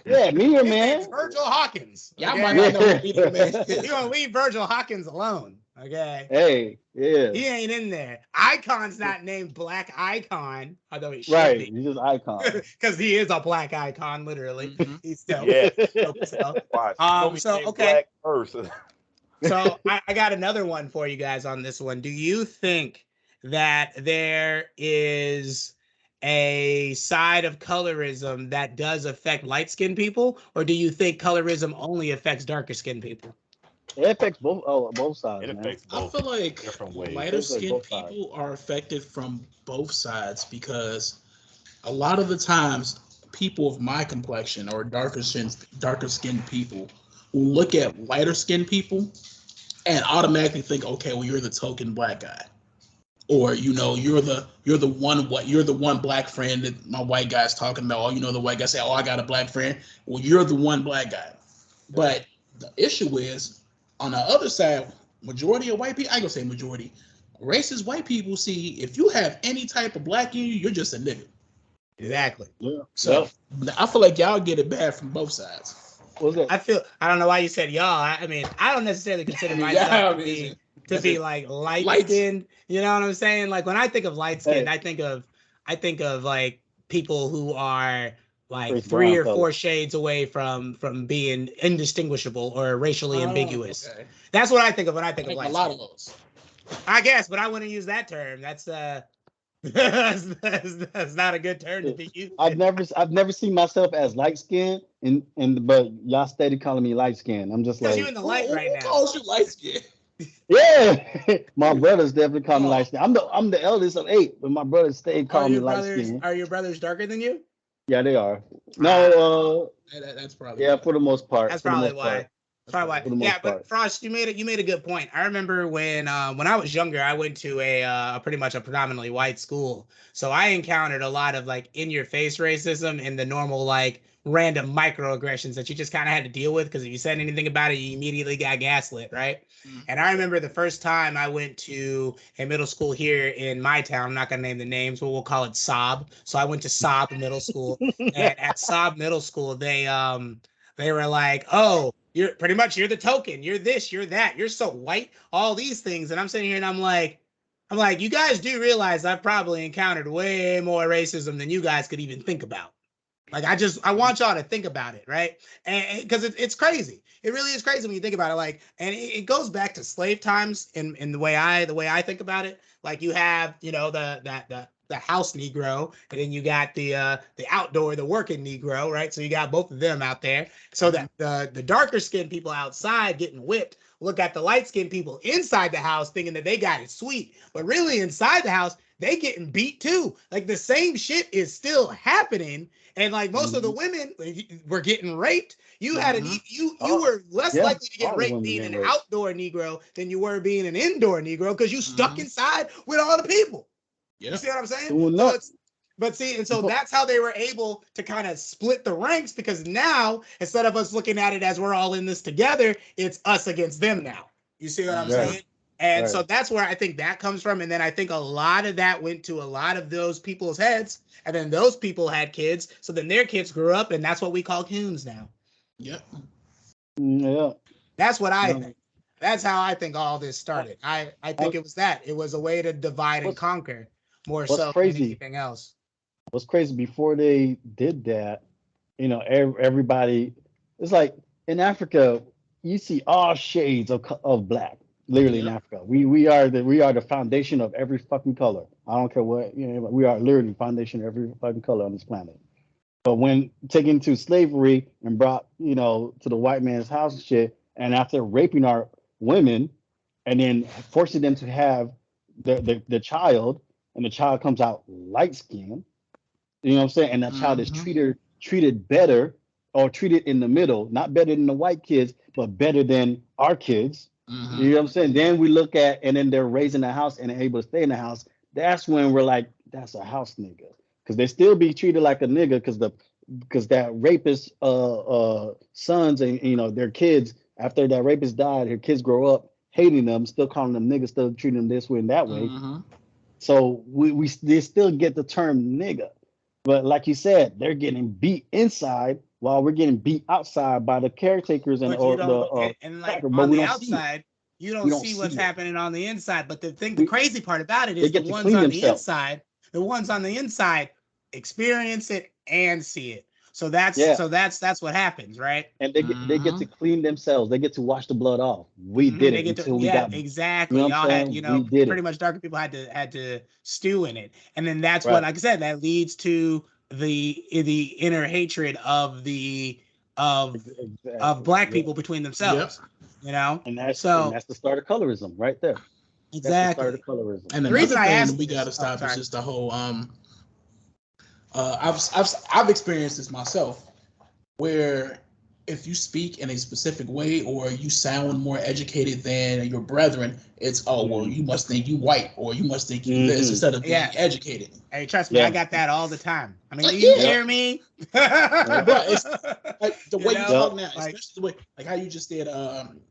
Yeah, Meteor Man. Virgil Hawkins. Y'all might not know Meteor Man. You gonna leave Virgil Hawkins alone? Okay. Hey, yeah. He ain't in there. Icon's not named Black Icon, although he should be. He's just Icon. Because he is a black icon, literally. Mm-hmm. He's still. Yeah. So okay. Black person. So I got another one for you guys on this one. Do you think that there is a side of colorism that does affect light-skinned people, or do you think colorism only affects darker-skinned people? It affects both sides. It affects both. I feel like different ways. lighter-skinned people are affected from both sides because a lot of the times people of my complexion or darker-skinned people will look at lighter-skinned people and automatically think, okay, well, you're the token black guy. Or you're the one black friend that my white guy's talking about. Or the white guy say, "Oh, I got a black friend." Well, you're the one black guy. But the issue is, on the other side, majority of white people, I gonna say majority, racist white people see if you have any type of black in you, you're just a nigga. Exactly. Yeah. So I feel like y'all get it bad from both sides. I don't know why you said y'all. I mean, I don't necessarily consider myself to be like light skinned. You know what I'm saying? Like when I think of light skinned, I think of like people who are like 3 or 4 shades away from being indistinguishable or racially ambiguous. Okay. That's what I think of when I think of light. A lot of those. I guess, but I wouldn't use that term. That's that's not a good term to be used. I've never seen myself as light skinned, but y'all steady calling me light skinned. I'm just like, you in the light right now. Who calls you light skinned? Yeah, my brothers definitely call me light skinned. I'm the eldest of 8, but my brothers stay calling me light skinned. Are your brothers darker than you? Yeah, they are. No, that's probably for the most part. That's probably why. Yeah, but Frost, you made a good point. I remember when I was younger, I went to a pretty much a predominantly white school, so I encountered a lot of like in-your-face racism and the normal like random microaggressions that you just kind of had to deal with because if you said anything about it, you immediately got gaslit, right? Mm-hmm. And I remember the first time I went to a middle school here in my town. I'm not gonna name the names, but we'll call it Saab. So I went to Saab Middle School, and at Saab Middle School, they were like, "Oh, you're the token. You're this. You're that. You're so white. All these things." And I'm sitting here and I'm like, you guys do realize I've probably encountered way more racism than you guys could even think about. Like, I want y'all to think about it, right? And because it's crazy. It really is crazy when you think about it. Like, and it goes back to slave times in the way I think about it. Like, you have, the house Negro, and then you got the outdoor, the working Negro, right? So you got both of them out there. So that the darker skinned people outside getting whipped look at the light skinned people inside the house thinking that they got it sweet, but really inside the house they getting beat too. Like the same shit is still happening, and like most of the women were getting raped. You had you were less likely to get raped being an outdoor Negro than you were being an indoor Negro because you stuck inside with all the people. Yeah. You see what I'm saying? So that's how they were able to kind of split the ranks, because now instead of us looking at it as we're all in this together, it's us against them now. You see what I'm saying? And so that's where I think that comes from. And then I think a lot of that went to a lot of those people's heads. And then those people had kids. So then their kids grew up, and that's what we call coons now. Yep. Yeah. That's what I think. That's how I think all this started. I think it was that. It was a way to divide and conquer more so than anything else. what's crazy, before they did that, everybody, it's like in Africa, you see all shades of black. Literally in Africa, we are the foundation of every fucking color. I don't care what, we are literally the foundation of every fucking color on this planet. But when taken to slavery and brought, to the white man's house and shit, and after raping our women, and then forcing them to have the child, and the child comes out light skinned, you know what I'm saying? And that child is treated better, or treated in the middle, not better than the white kids, but better than our kids. You know what I'm saying? Then we look at, and then they're raised in the house and able to stay in the house. That's when we're like, that's a house nigga. Because they still be treated like a nigga, because that rapist sons and their kids, after that rapist died, their kids grow up hating them, still calling them niggas, still treating them this way and that way. So they still get the term nigga. But like you said, they're getting beat inside while we're getting beat outside by the caretakers and on the outside, you don't see what's happening on the inside. But the crazy part about it is the ones on the inside, experience it and see it. So that's what happens, right? And they get to clean themselves. They get to wash the blood off. We did it until we got exactly. Y'all had pretty much darker people had to stew in it, and then that's what, like I said, that leads to the inner hatred of black people between themselves. And that's the start of colorism right there. Exactly. That's the start of colorism. And the reason we got to stop is just the whole I've experienced this myself, where if you speak in a specific way or you sound more educated than your brethren, it's well, you must think you white, or you must think you this, instead of being educated. Hey, trust me, I got that all the time. I mean, you hear me? But it's like the way you talk now, especially the way, like how you just did,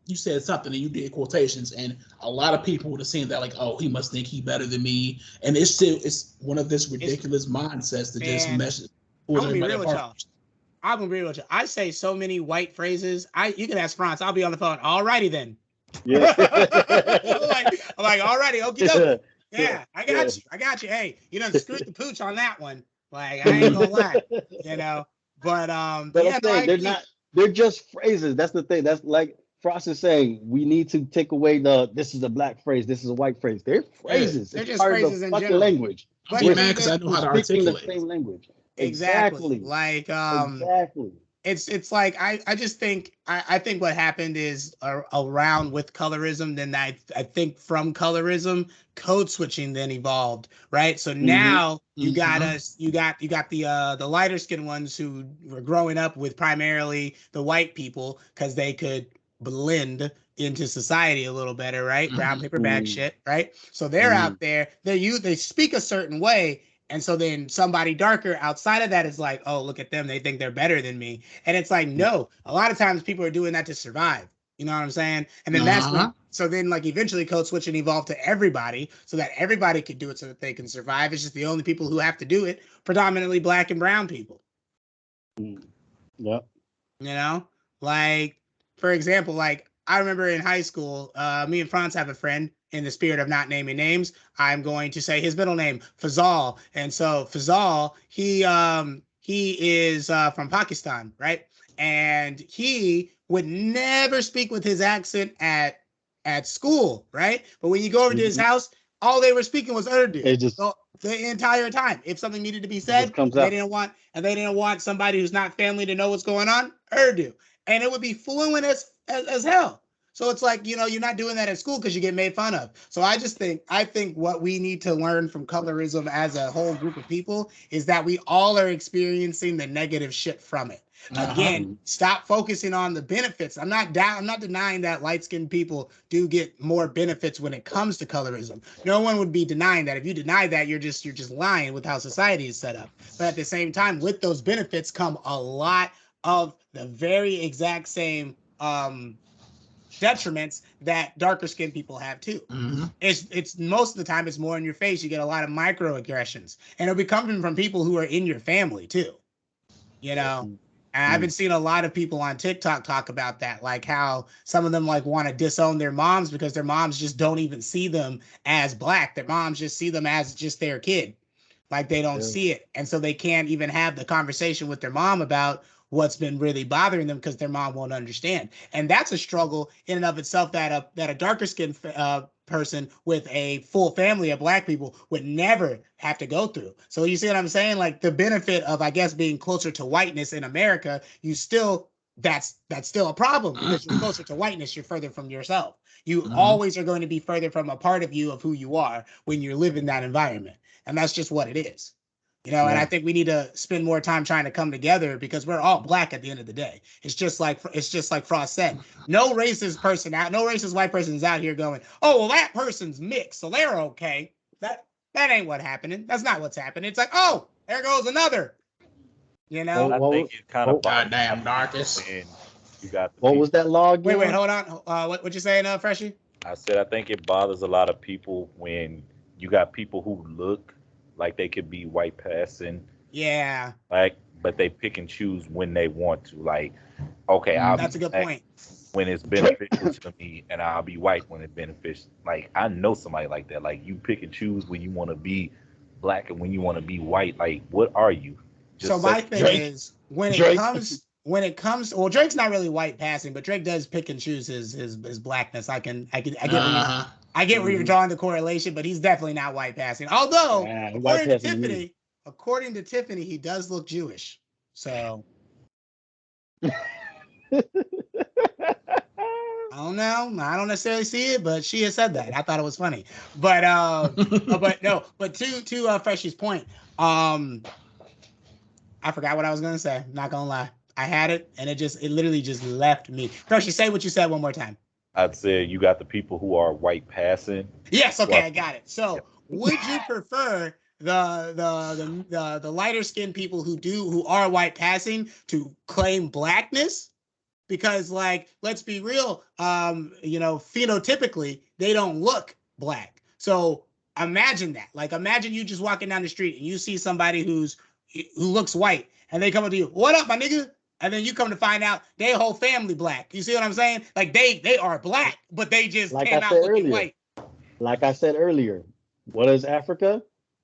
you said something and you did quotations, and a lot of people would have seen that like, oh, he must think he better than me, and it's one of this ridiculous mindsets that just meshes. I'm gonna be real with y'all. I'm gonna be real with you. I say so many white phrases. You can ask Franz. I'll be on the phone. Alrighty then. Yeah. I'm like, alrighty, okay. Yeah, I got you. Hey, you done screwed the pooch on that one. Like, I ain't gonna lie, But they're just phrases. That's the thing. That's like Frost is saying, we need to take away this is a black phrase, this is a white phrase. They're phrases. They're just phrases in general. Language. I'm mad because I know how to articulate the same language. Exactly. Like exactly. It's like I just think I think what happened is around with colorism, then I think from colorism, code switching then evolved, right? So now you got the lighter skinned ones who were growing up with primarily the white people because they could blend into society a little better, right? Brown paper bag shit, right? So they're out there, they speak a certain way. And so then somebody darker outside of that is like, oh, look at them. They think they're better than me. And it's like, no, a lot of times people are doing that to survive. You know what I'm saying? And then that's when, so then like eventually code switching evolved to everybody so that everybody could do it so that they can survive. It's just the only people who have to do it, predominantly black and brown people. Yep. Like, for example, like I remember in high school, me and Franz have a friend. In the spirit of not naming names, I'm going to say his middle name, Fazal. And so Fazal, he is from Pakistan, right? And he would never speak with his accent at school, right? But when you go over to his house, all they were speaking was Urdu. The entire time. If something needed to be said, they didn't want somebody who's not family to know what's going on, Urdu. And it would be fluent as hell. So it's like, you're not doing that at school because you get made fun of. So I think what we need to learn from colorism as a whole group of people is that we all are experiencing the negative shit from it. Again, stop focusing on the benefits. I'm not denying that light-skinned people do get more benefits when it comes to colorism. No one would be denying that. If you deny that, you're just lying with how society is set up. But at the same time, with those benefits come a lot of the very exact same detriments that darker skinned people have too. It's most of the time it's more in your face. You get a lot of microaggressions, and it'll be coming from people who are in your family too. And I've been seeing a lot of people on TikTok talk about that, like how some of them like want to disown their moms because their moms just don't even see them as black. Their moms just see them as just their kid. Like they don't see it. And so they can't even have the conversation with their mom about what's been really bothering them because their mom won't understand. And that's a struggle in and of itself that a darker skinned person with a full family of Black people would never have to go through. So you see what I'm saying? Like the benefit of, I guess, being closer to whiteness in America, you still, that's still a problem because you're closer to whiteness, you're further from yourself. You always are going to be further from a part of you of who you are when you live in that environment. And that's just what it is. You know, and I think we need to spend more time trying to come together because we're all Black at the end of the day. It's just like Frost said. No racist white person is out here going, oh, well, that person's mixed, so they're okay. That ain't what's happening. That's not what's happening. It's like, oh, there goes another. You know, I think it kind of goddamn darkest. You got what was that law again? Wait, hold on. What you saying, Freshie? I said I think it bothers a lot of people when you got people who look like they could be white passing. Yeah. Like, but they pick and choose when they want to. Like, okay, that's a good point. When it's beneficial to me, and I'll be white when it's beneficial. Like, I know somebody like that. Like, you pick and choose when you want to be Black and when you want to be white. Like, what are you? So my thing is when it comes, well, Drake's not really white passing, but Drake does pick and choose his Blackness. I get where you're drawing the correlation, but he's definitely not white passing. Although, according to Tiffany, he does look Jewish. So I don't know. I don't necessarily see it, but she has said that. I thought it was funny. But to Freshie's point, I forgot what I was gonna say. Not gonna lie. I had it and it literally just left me. Freshie, say what you said one more time. I'd say you got the people who are white passing. Yes, okay, I got it. So would you prefer the lighter skinned people who are white passing to claim Blackness? Because, like, let's be real, phenotypically, they don't look Black. So imagine that. Like, imagine you just walking down the street and you see somebody who looks white and they come up to you, what up, my nigga? And then you come to find out their whole family Black. You see what I'm saying? Like they are Black, but they just came out looking white. Like I said earlier, what is Africa?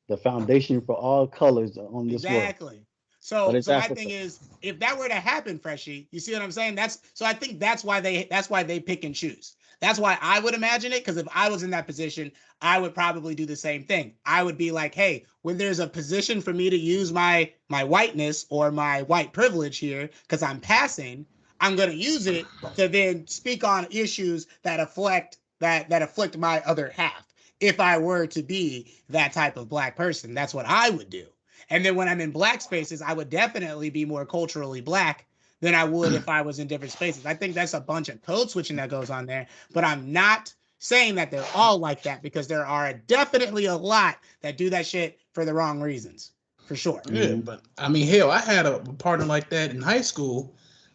The foundation for all colors on this world. Exactly. So my thing is, if that were to happen, Freshie, you see what I'm saying? I think that's why they pick and choose. That's why I would imagine it, because if I was in that position, I would probably do the same thing. I would be like, hey, when there's a position for me to use my whiteness or my white privilege here, because I'm passing, I'm going to use it to then speak on issues that afflict my other half. If I were to be that type of Black person, that's what I would do. And then when I'm in Black spaces, I would definitely be more culturally Black than I would if I was in different spaces. I think that's a bunch of code switching that goes on there, but I'm not saying that they're all like that, because there are definitely a lot that do that shit for the wrong reasons, for sure. Yeah, but I mean, hell, I had a partner like that in high school.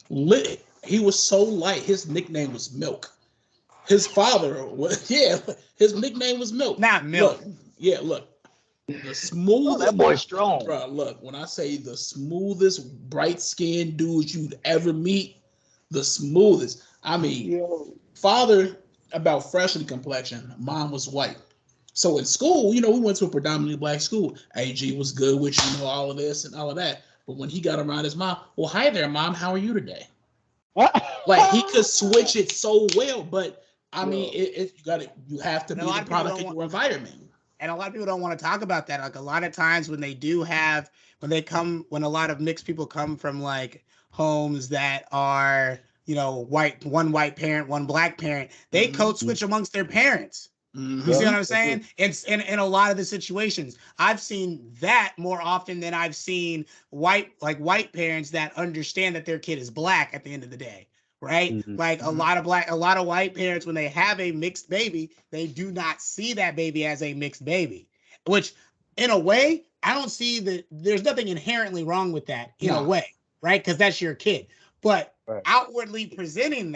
He was so light, his nickname was Milk. His father was, his nickname was Milk. Not Milk. Look. The smoothest, that boy's strong. Bro, look, when I say the smoothest, bright-skinned dude you'd ever meet, the smoothest. I mean, father about freshly complexion, mom was white. So in school, we went to a predominantly Black school. AG was good with all of this and all of that. But when he got around his mom, well, hi there, mom, how are you today? Like, he could switch it so well, but I mean, you have to be the product of your environment. And a lot of people don't want to talk about that. Like, a lot of times when a lot of mixed people come from like homes that are, white, one white parent, one Black parent, they code switch amongst their parents. You see what I'm saying? It's in a lot of the situations. I've seen that more often than I've seen white parents that understand that their kid is Black at the end of the day. Right? Like a lot of white parents, when they have a mixed baby, they do not see that baby as a mixed baby, which in a way, I don't see that there's nothing inherently wrong with that in a way, right? Because that's your kid. But outwardly presenting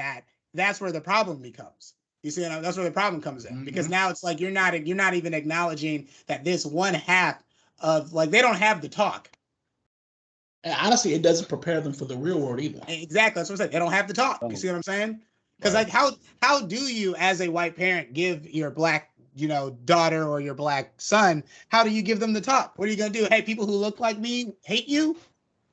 that's where the problem becomes. You see, that's where the problem comes in, because now it's like you're not even acknowledging that this one half of, like, they don't have the talk. And honestly, it doesn't prepare them for the real world either. Exactly. That's what I'm saying. They don't have to talk. You see what I'm saying? Because like, how do you, as a white parent, give your Black daughter or your black son, how do you give them the talk? What are you gonna do? Hey, people who look like me hate you?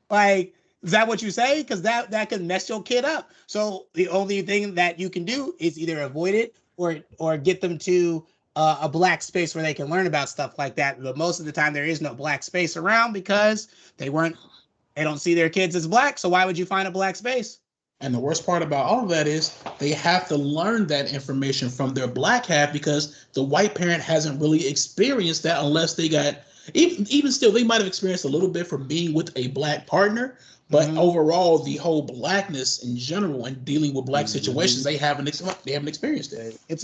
Like, is that what you say? Because that could mess your kid up. So the only thing that you can do is either avoid it or get them to a black space where they can learn about stuff like that. But most of the time, there is no black space around because they don't see their kids as black. So why would you find a black space? And the worst part about all of that is they have to learn that information from their black half because the white parent hasn't really experienced that unless they got, even still, they might have experienced a little bit from being with a black partner, but overall, the whole blackness in general and dealing with black situations, they haven't experienced it. It's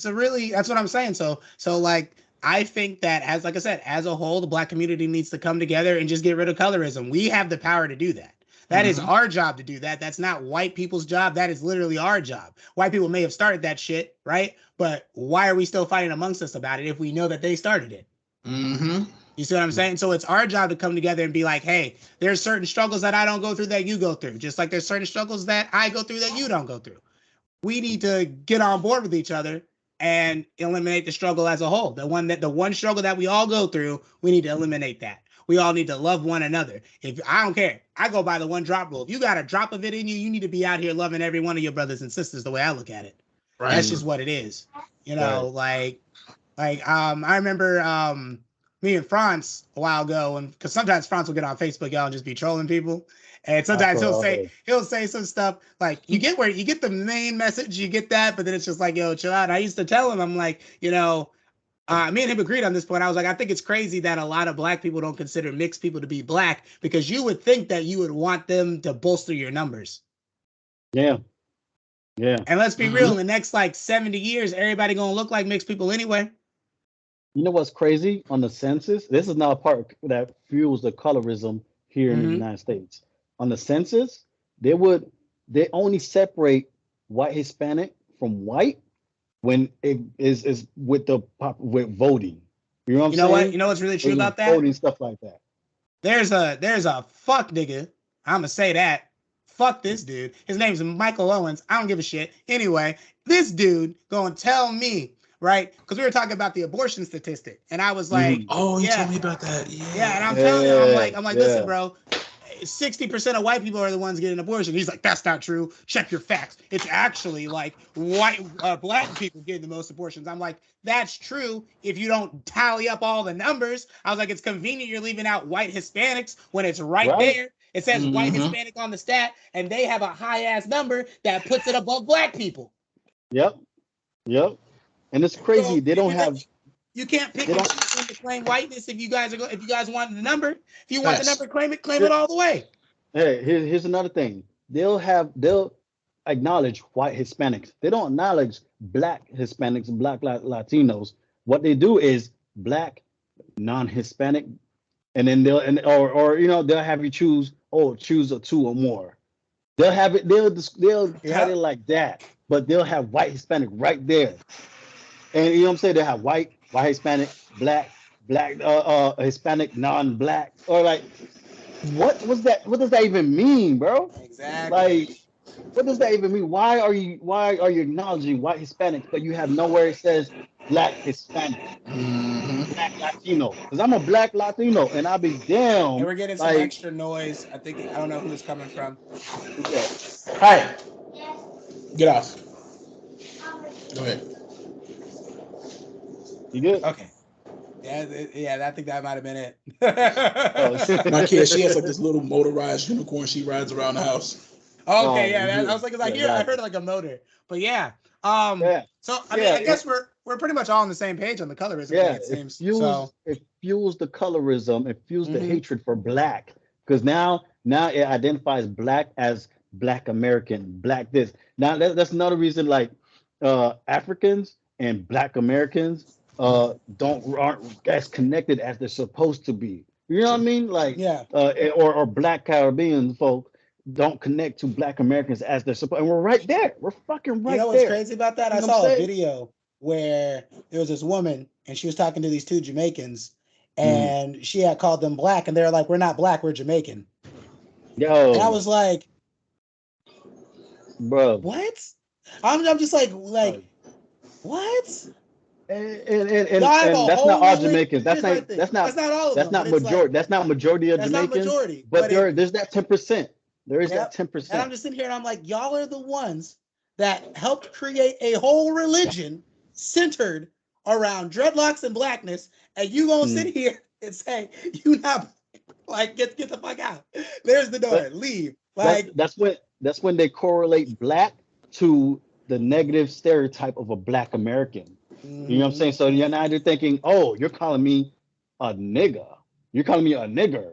a really, that's what I'm saying. So like, I think that like I said, as a whole, the black community needs to come together and just get rid of colorism. We have the power to do that. That is our job to do that. That's not white people's job. That is literally our job. White people may have started that shit, right? But why are we still fighting amongst us about it if we know that they started it? You see what I'm saying? So it's our job to come together and be like, hey, there's certain struggles that I don't go through that you go through. Just like there's certain struggles that I go through that you don't go through. We need to get on board with each other and eliminate the struggle as a whole. The one struggle that we all go through, we need to eliminate that. We all need to love one another. If I don't care, I go by the one drop rule. If you got a drop of it in you, you need to be out here loving every one of your brothers and sisters the way I look at it. Right. That's just what it is. I remember me and France a while ago, and because sometimes France will get on Facebook, y'all, and just be trolling people. And sometimes he'll say some stuff like you get the main message, you get that, but then it's just like, yo, chill out. I used to tell him, I'm like, me and him agreed on this point. I was like, I think it's crazy that a lot of black people don't consider mixed people to be black because you would think that you would want them to bolster your numbers. Yeah. And let's be real, in the next 70 years, everybody gonna look like mixed people anyway. You know what's crazy on the census? This is not a part that fuels the colorism here in the United States. On the census, they only separate white Hispanic from white when it is with voting. You know what I'm saying? You know what's really true about that? Voting, stuff like that. There's a fuck nigga. I'm gonna say that. Fuck this dude. His name's Michael Owens. I don't give a shit. Anyway, this dude gonna tell me, right? Because we were talking about the abortion statistic, and I was like, "Oh, you told me about that." Yeah, and I'm telling you, I'm like, listen, bro. 60% of white people are the ones getting an abortion. He's like, that's not true. Check your facts. It's actually black people getting the most abortions. I'm like, that's true if you don't tally up all the numbers. I was like, it's convenient you're leaving out white Hispanics when it's right there. It says white Hispanic on the stat, and they have a high ass number that puts it above black people. Yep. And it's crazy. So they don't have. You can't pick and choose to claim whiteness if you guys want the number. If you want the number, claim it all the way. Hey, here's another thing. They'll acknowledge white Hispanics. They don't acknowledge black Hispanics and black Latinos. What they do is black, non-Hispanic, and then they'll have you choose a two or more. They'll have it. They'll cut it like that, but they'll have white Hispanic right there. And you know what I'm saying? They have white Hispanic, black, Hispanic, non-black, or what was that? What does that even mean, bro? Exactly. What does that even mean? Why are you acknowledging white Hispanics, but you have nowhere it says black Hispanic, black Latino? Because I'm a black Latino, and I'll be damn. And we're getting some extra noise. I don't know who it's coming from. Yeah. Hi. Get off. Go ahead. You good? Okay. Yeah, I think that might have been it. My kid, she has this little motorized unicorn she rides around the house. Okay, I was like, I heard a motor, but yeah. So I guess we're pretty much all on the same page on the colorism. Yeah, it seems. It fuels the colorism. It fuels the hatred for black, because now it identifies black as black American, black this. Now that's another reason Africans and black Americans aren't as connected as they're supposed to be. You know what I mean? Or black Caribbean folk don't connect to black Americans as they're supposed. And we're right there. We're fucking right there. You know what's crazy about that? I saw a video where there was this woman and she was talking to these two Jamaicans, and she had called them black, and they were like, "We're not black, we're Jamaican." Yo. And I was like, bro, what? I'm just like what? And that's not all Jamaicans. That's not all of them. That's not majority. That's not majority of Jamaicans. That's not majority. But there's that 10%. There is that 10%. And I'm just sitting here and I'm like, y'all are the ones that helped create a whole religion centered around dreadlocks and blackness, and you gonna sit here and say you not like get the fuck out. There's the door. Leave. Like that's when they correlate black to the negative stereotype of a black American. You know what I'm saying? So you're now you're thinking, oh, you're calling me a nigga. You're calling me a nigger.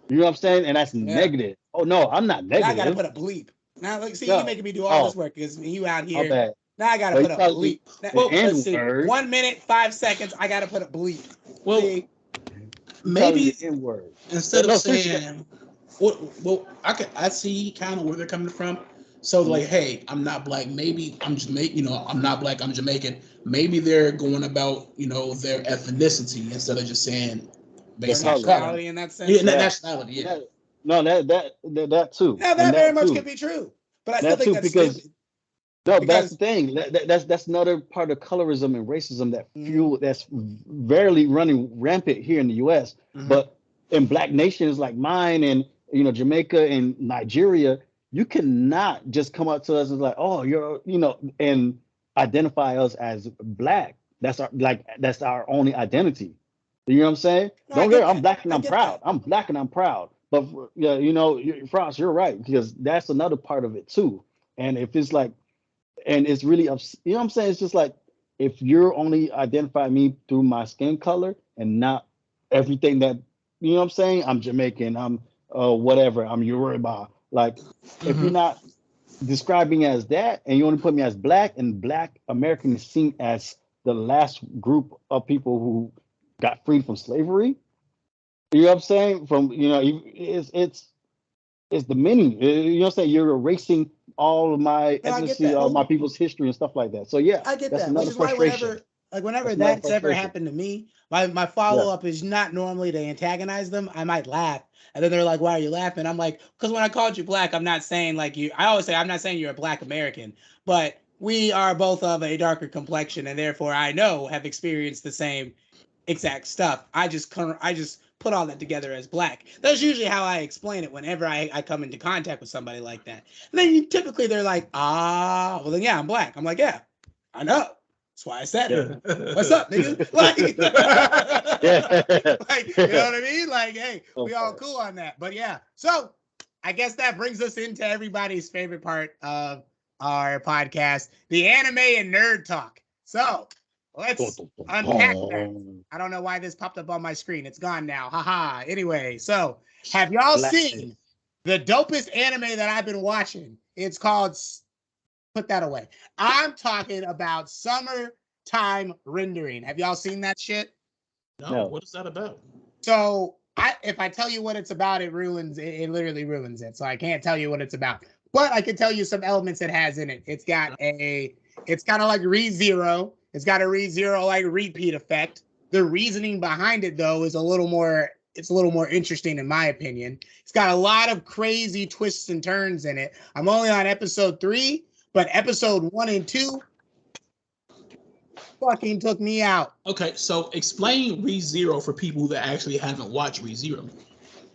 You know what I'm saying? And that's negative. Oh no, I'm not negative. Now I gotta put a bleep. Now look, see, you making me do all this work because you out here. Now I gotta put a bleep. Let's see. 1 minute, 5 seconds. I gotta put a bleep. Well, maybe instead of saying, well, I see kind of where they're coming from. So like, hey, I'm not black. Maybe I'm Jamaican. I'm not black. I'm Jamaican. Maybe they're going about their ethnicity instead of just saying based on nationality in that sense. Yeah, nationality. Yeah. No, that too. Yeah, that very much could be true. But I still think that's stupid. No, that's the thing. That's another part of colorism and racism that's rarely running rampant here in the U.S. But in black nations like mine and Jamaica and Nigeria, you cannot just come up to us and like, oh, you're and identify us as black. That's our only identity. You know what I'm saying? No, Don't get I'm black and I'm proud. I'm black and I'm proud. But yeah, Frost, you're right, because that's another part of it too. And if it's like, and it's really, you know what I'm saying? It's just like, if you're only identifying me through my skin color and not everything that, you know what I'm saying? I'm Jamaican, I'm whatever, I'm Yoruba. Like, if you're not describing as that and you only put me as black, and black American is seen as the last group of people who got freed from slavery. You know what I'm saying? From it's the many. You know what I'm saying? You're erasing all of my ethnicity, all my people's history and stuff like that. So yeah, I get that. Which is why whenever that's ever happened to me, my follow up is not normally to antagonize them. I might laugh, and then they're like, "Why are you laughing?" I'm like, "Because when I called you black, I'm not saying like you. I always say I'm not saying you're a black American, but we are both of a darker complexion, and therefore I have experienced the same exact stuff. I just put all that together as black. That's usually how I explain it whenever I come into contact with somebody like that. And then typically they're like, well then yeah, I'm black. I'm like, yeah, I know. That's why I said it. What's up, nigga? Like, like, you know what I mean? Like, hey, we all cool on that. But yeah, so I guess that brings us into everybody's favorite part of our podcast, the anime and nerd talk. So let's unpack that. I don't know why this popped up on my screen. It's gone now. Haha. Anyway, so have y'all seen the dopest anime that I've been watching? It's called, put that away. I'm talking about Summertime Rendering. Have y'all seen that shit? No. What is that about? So if I tell you what it's about, it literally ruins it. So I can't tell you what it's about. But I can tell you some elements it has in it. It's got it's kind of like ReZero. It's got a ReZero like repeat effect. The reasoning behind it though is a little more interesting in my opinion. It's got a lot of crazy twists and turns in it. I'm only on episode 3, but episode 1 and 2 fucking took me out. Okay, so explain ReZero for people that actually haven't watched ReZero.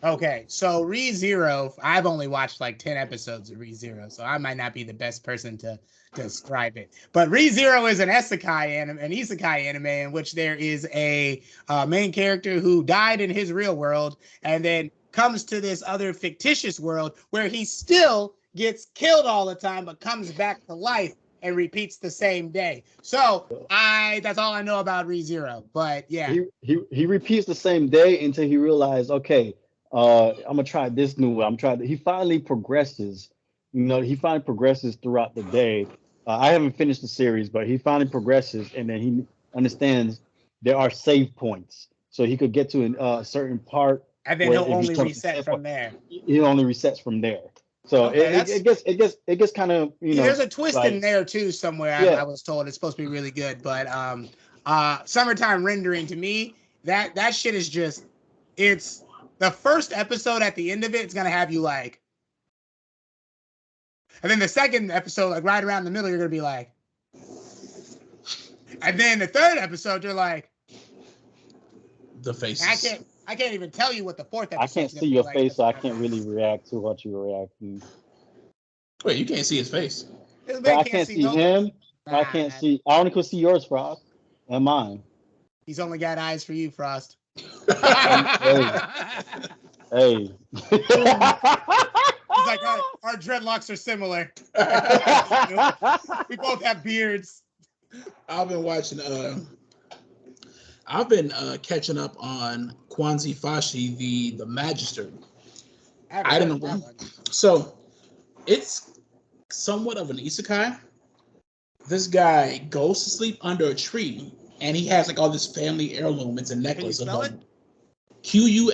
Okay, so ReZero, I've only watched like 10 episodes of ReZero, so I might not be the best person to describe it. But ReZero is an isekai anime in which there is a main character who died in his real world and then comes to this other fictitious world where he still gets killed all the time but comes back to life and repeats the same day. So that's all I know about ReZero. But yeah, he repeats the same day until he realized, okay, I'm gonna try this new way. He finally progresses. He finally progresses throughout the day. I haven't finished the series, but he finally progresses, and then he understands there are save points, so he could get to a certain part, and then he'll only reset from there. He only resets from there. So it gets kind of there's a twist in there too somewhere. I was told it's supposed to be really good, but Summertime Rendering, to me, that shit is just, it's the first episode. At the end of it's gonna have you like. And then the second episode, like right around the middle, you're gonna be like, And then the third episode, you're like, the faces. I can't even tell you what the fourth episode. I can't see your face, so I can't really react to what you're reacting. Wait, you can't see his face. But I can't see him. Nah, I can't see. I only could see yours, Frost, and mine. He's only got eyes for you, Frost. Hey. He's like, our dreadlocks are similar. We both have beards. I've been watching. I've been catching up on Kwanzi Fashi, the Magister. I didn't know. So it's somewhat of an isekai. This guy goes to sleep under a tree, and he has like all this family heirloom. It's a necklace of them. Quanzi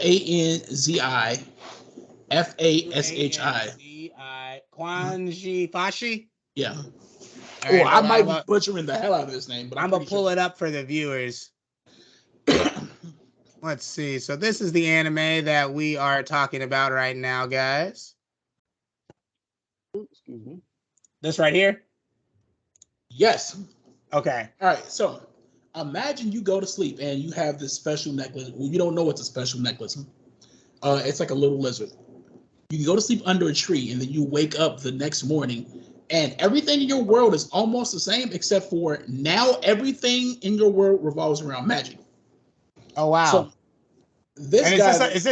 Fashi. Kwanzi Fashi? Yeah. Right, I might be butchering the hell out of this name, but I'm going to pull it up for the viewers. Let's see. So this is the anime that we are talking about right now, guys. Excuse me. This right here? Yes. Okay. All right. So imagine you go to sleep and you have this special necklace. Well, you don't know it's a special necklace. It's like a little lizard. You can go to sleep under a tree, and then you wake up the next morning, and everything in your world is almost the same, except for now everything in your world revolves around magic. Oh wow! So this and guy is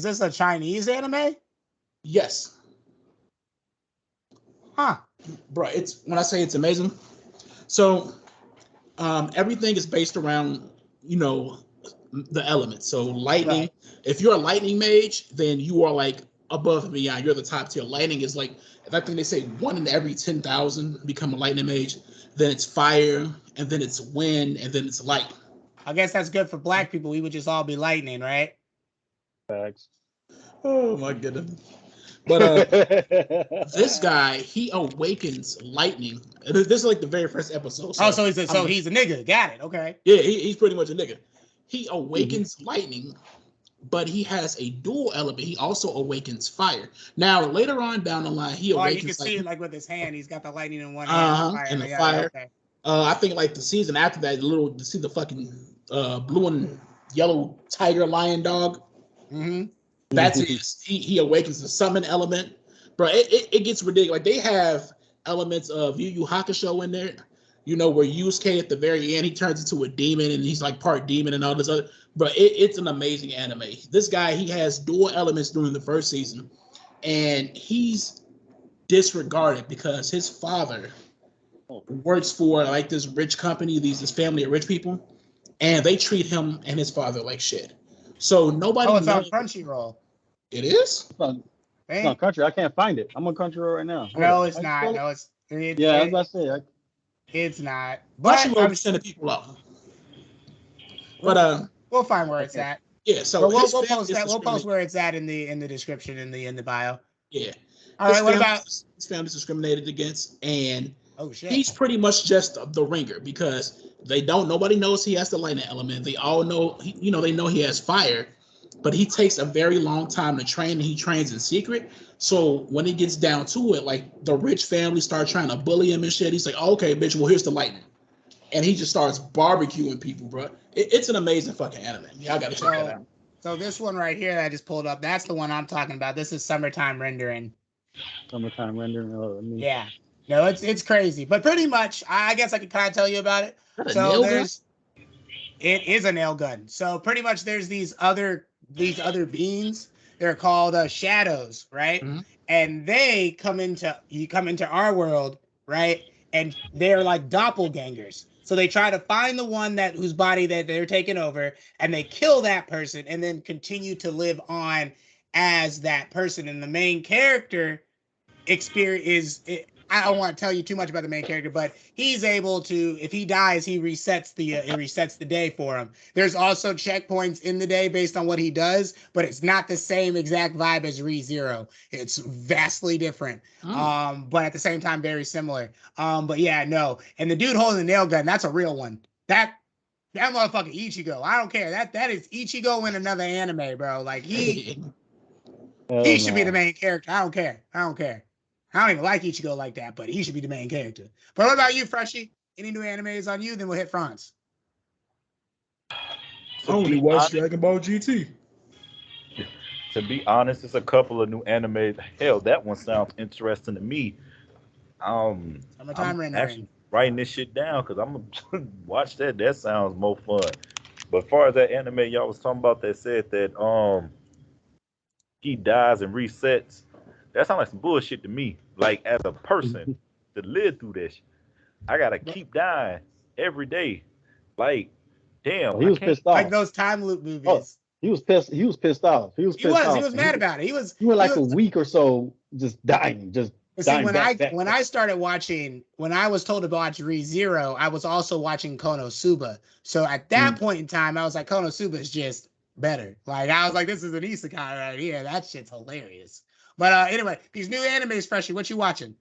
this a Chinese anime? Yes. Huh, bro. It's when I say it's amazing. So everything is based around the elements. So lightning. Right. If you're a lightning mage, then you are like above and beyond. You're the top tier. Lightning is like, I think they say 1 in every 10,000 become a lightning mage. Then it's fire, and then it's wind, and then it's light. I guess that's good for black people. We would just all be lightning, right? Facts. Oh my goodness. But this guy, he awakens lightning. This is like the very first episode. So he's a nigga. Got it. Okay. Yeah, he's pretty much a nigga. He awakens lightning, but he has a dual element. He also awakens fire. Now, later on down the line, he awakens. You can see it like with his hand. He's got the lightning in one hand and the fire. Okay. I think like the season after that, to see the fucking blue and yellow tiger lion dog. Mm-hmm. That's it. He awakens the summon element. Bro, it gets ridiculous. Like they have elements of Yu Yu Hakusho in there. Where Yusuke at the very end, he turns into a demon and he's like part demon and all this other. But it's an amazing anime. This guy, he has dual elements during the first season, and he's disregarded because his father works for like this rich company, this family of rich people, and they treat him and his father like shit. So nobody. Oh, it's on Crunchyroll. It is? It's on Crunchyroll. I can't find it. I'm on Crunchyroll right now. No, it's not. No, it's. Yeah, I was about to say. It's not. But I'm sending people out. But we'll find where it's at. Yeah, so we'll post that. We'll post where it's at in the description in the bio. Yeah. All right. What about his family's discriminated against, and oh shit, he's pretty much just the ringer because nobody knows he has the lightning element. They all know they know he has fire, but he takes a very long time to train, and he trains in secret. So when it gets down to it, like the rich family start trying to bully him and shit, he's like, oh, okay, bitch, well, here's the lightning. And he just starts barbecuing people, bro. It's an amazing fucking anime. Y'all gotta check that out. So this one right here that I just pulled up, that's the one I'm talking about. This is Summertime Rendering. Summertime Rendering? Oh, yeah. No, it's crazy. But pretty much, I guess I could kind of tell you about it. It is a nail gun. So pretty much there's these other beings. They're called shadows, right? Mm-hmm. And they come into our world, right? And they're like doppelgangers. So they try to find the one whose body that they're taking over, and they kill that person, and then continue to live on as that person. And the main character I don't want to tell you too much about the main character, but he's able to, if he dies, he resets the day for him. There's also checkpoints in the day based on what he does, but it's not the same exact vibe as ReZero. It's vastly different, but at the same time, very similar. But yeah, no. And the dude holding the nail gun, that's a real one. That motherfucker Ichigo. I don't care. That is Ichigo in another anime, bro. Like he should be the main character. I don't care. I don't even like Ichigo like that, but he should be the main character. But what about you, Freshie? Any new animes on you? Then we'll hit France. I only watched Dragon Ball GT. To be honest, it's a couple of new animes. Hell, that one sounds interesting to me. I'm actually writing this shit down because I'm gonna watch that. That sounds more fun. But as far as that anime y'all was talking about that said that he dies and resets, that sounds like some bullshit to me. Like as a person to live through this, I gotta keep dying every day. Like, damn, he was pissed off. Like those time loop movies. Oh, he was pissed. He was pissed off. He was mad about it. He went like a week or so just dying, when I started watching, when I was told to watch ReZero, I was also watching Konosuba. So at that point in time, I was like, Konosuba is just better. Like I was like, this is an isekai right here. That shit's hilarious. But anyway, these new animes, Freshie, what you watching?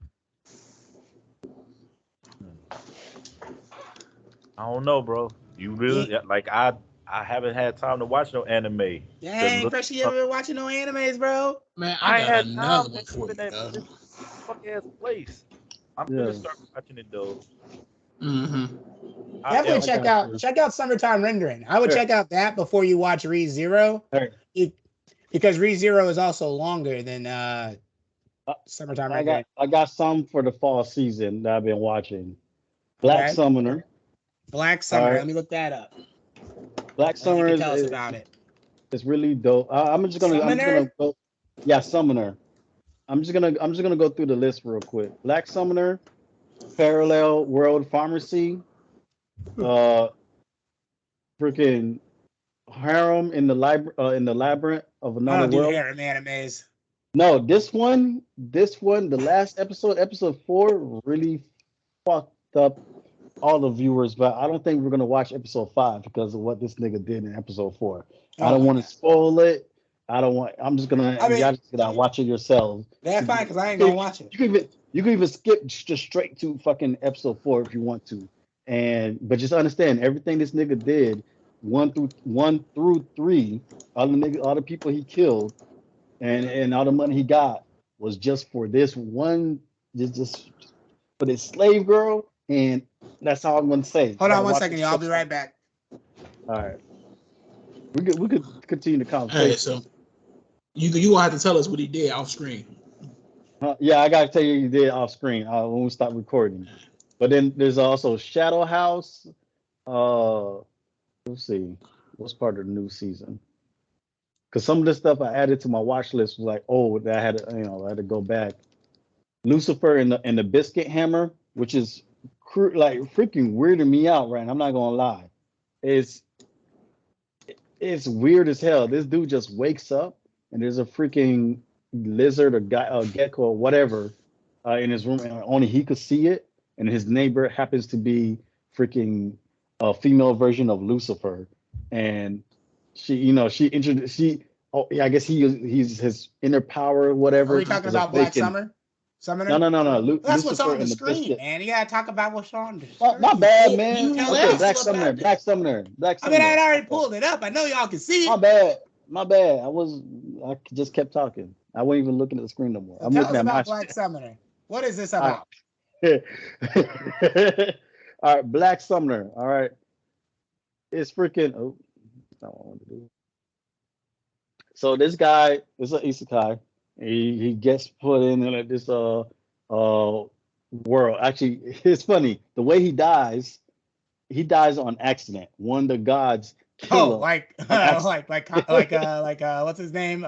I don't know, bro. You really like I haven't had time to watch no anime. Dang, Freshie, you ever been watching no animes, bro? Man, I got another one for you. Fuck ass place. I'm gonna start watching it though. Definitely check out Summertime Rendering. I would check out that before you watch ReZero, because ReZero is also longer than Summertime Rendering. I got some for the fall season that I've been watching. Black Summoner. Black Summer. Right. Let me look that up. Black Summer. Tell us about it. It's really dope. I'm just gonna go. Yeah, Summoner. I'm just gonna go through the list real quick. Black Summoner, Parallel World Pharmacy, freaking Harem in the Labyrinth of Another World. Harem animes. No, this one, the last episode 4, really fucked up all the viewers, but I don't think we're gonna watch episode 5 because of what this nigga did in episode 4. I don't want to spoil it. I'm just gonna. Y'all just gotta watch it yourselves. That's fine, because I ain't gonna watch it. You can even skip just straight to fucking episode 4 if you want to, but just understand everything this nigga did, 1 through 3, all the people he killed, and all the money he got was just for this one, just for this slave girl, and that's all I'm gonna say. Hold on one second, y'all. I'll be right back. All right, we could continue the conversation. Hey, so you gonna have to tell us what he did off screen. Yeah, I gotta tell you he did off screen when we stop recording. But then there's also Shadow House. Let's see, what's part of the new season? Because some of this stuff I added to my watch list was like, oh, that I had to go back. Lucifer and the Biscuit Hammer, which is like freaking weirding me out, right? I'm not gonna lie, it's weird as hell. This dude just wakes up and there's a freaking lizard or gecko or whatever in his room, and only he could see it. And his neighbor happens to be freaking a female version of Lucifer, and I guess he's his inner power or whatever. Are we talking about Black Summer? Summoner? No. That's Lucifer what's on the screen, biscuit. man. You gotta talk about what's on the screen. My bad, man. Okay, Black Summoner. I mean, I already pulled it up. I know y'all can see it. My bad. I just kept talking. I wasn't even looking at the screen no more. I'm looking at about Black Summoner. What is this about? All right, Black Summoner. All right. It's freaking. Oh, that's not what I want to do. So this guy is an isekai. He gets put in this world. Actually, it's funny the way he dies. He dies on accident. One of the gods kill him. like what's his name?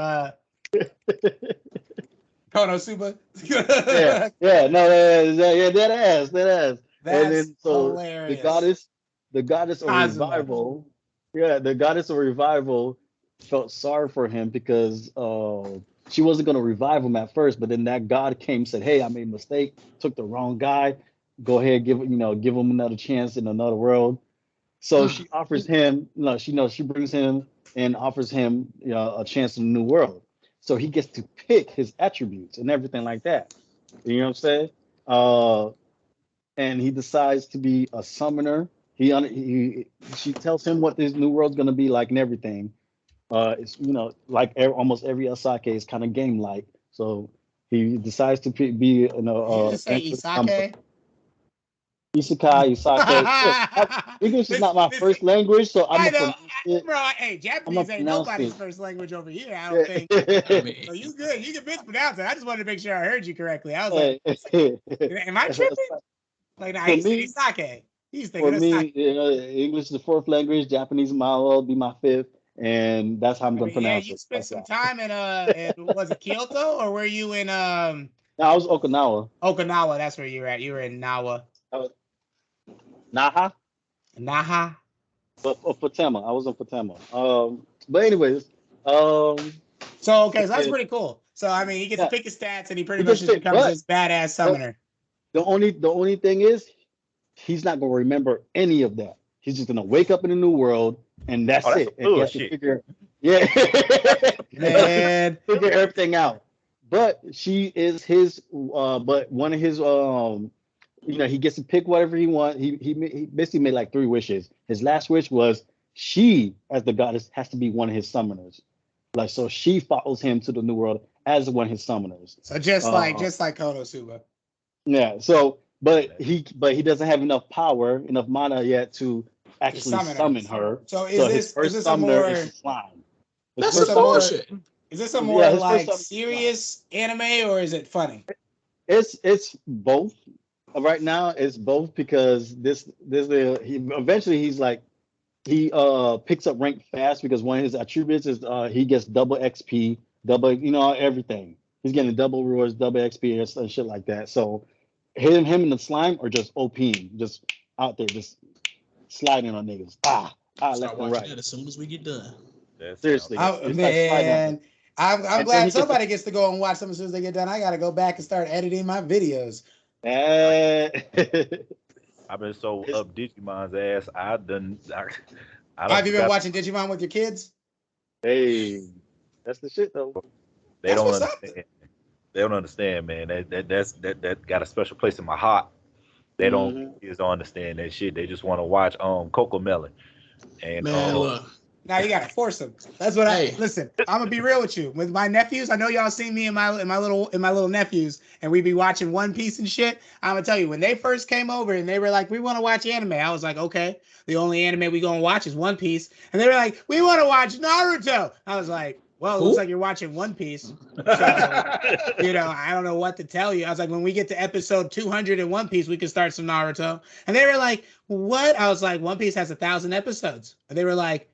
Konosuba. that ass. That's and then so hilarious. the goddess of revival. Yeah, the goddess of revival felt sorry for him because she wasn't going to revive him at first, but then that god came and said, hey, I made a mistake, took the wrong guy, go ahead, give him another chance in another world. So she offers him, she brings him and offers him a chance in a new world. So he gets to pick his attributes and everything like that. You know what I'm saying? And he decides to be a summoner. She tells him what this new world's going to be like and everything. It's like almost every Asake is kind of game like. So he decides to be Did you say Isake? Isekai, Isake. English is not my first language, so I'm gonna pronounce it. Bro, hey, Japanese ain't nobody's first language over here, I don't think. So you good. You can mispronounce it. I just wanted to make sure I heard you correctly. I was like, am I tripping? Like, nah, he said Isake. He's thinking for me, English is the fourth language, Japanese might well be my fifth, and that's how I'm gonna pronounce it. Yeah, you spent some time in was it Kyoto or were you in No, I was Okinawa. Okinawa, that's where you were at. You were in Naha. Naha? But Fatema. I was in Fatema. But anyways, so that's pretty cool. So I mean, he gets to pick his stats, and he pretty much just becomes this badass summoner. The only thing is, he's not gonna remember any of that. He's just gonna wake up in a new world, and that's it. And he has to figure everything out. But she is his. But one of his. He gets to pick whatever he wants. He basically made like 3 wishes. His last wish was she, as the goddess, has to be one of his summoners. Like, so she follows him to the new world as one of his summoners. So just like Konosuba. Yeah. So, but he doesn't have enough power, enough mana yet to actually summon her. So is this a more slime? That's some bullshit. Is this a more like serious anime or is it funny? It's both. Right now, it's both because eventually he's like he picks up rank fast because one of his attributes is he gets double XP, double everything. He's getting double rewards, double XP and shit like that. So him and the slime are just OPing, just out there, just sliding on niggas. Left and right. As soon as we get done. Seriously, man. I'm glad somebody gets to go and watch them as soon as they get done. I got to go back and start editing my videos. I've been so up Digimon's ass. Have you been watching Digimon with your kids? Hey, that's the shit though. They don't understand. They don't understand, man. That got a special place in my heart. They don't understand that shit. They just want to watch Coco Melon. And look. Now you gotta force them. That's what listen. I'm gonna be real with you. With my nephews, I know y'all seen me and my little nephews, and we be watching One Piece and shit. I'm gonna tell you, when they first came over and they were like, "We want to watch anime," I was like, "Okay, the only anime we gonna watch is One Piece." And they were like, "We want to watch Naruto." I was like, "Well, it looks like you're watching One Piece." So, I don't know what to tell you. I was like, "When we get to episode 200 in One Piece, we can start some Naruto." And they were like, "What?" I was like, "One Piece has 1,000 episodes." And they were like.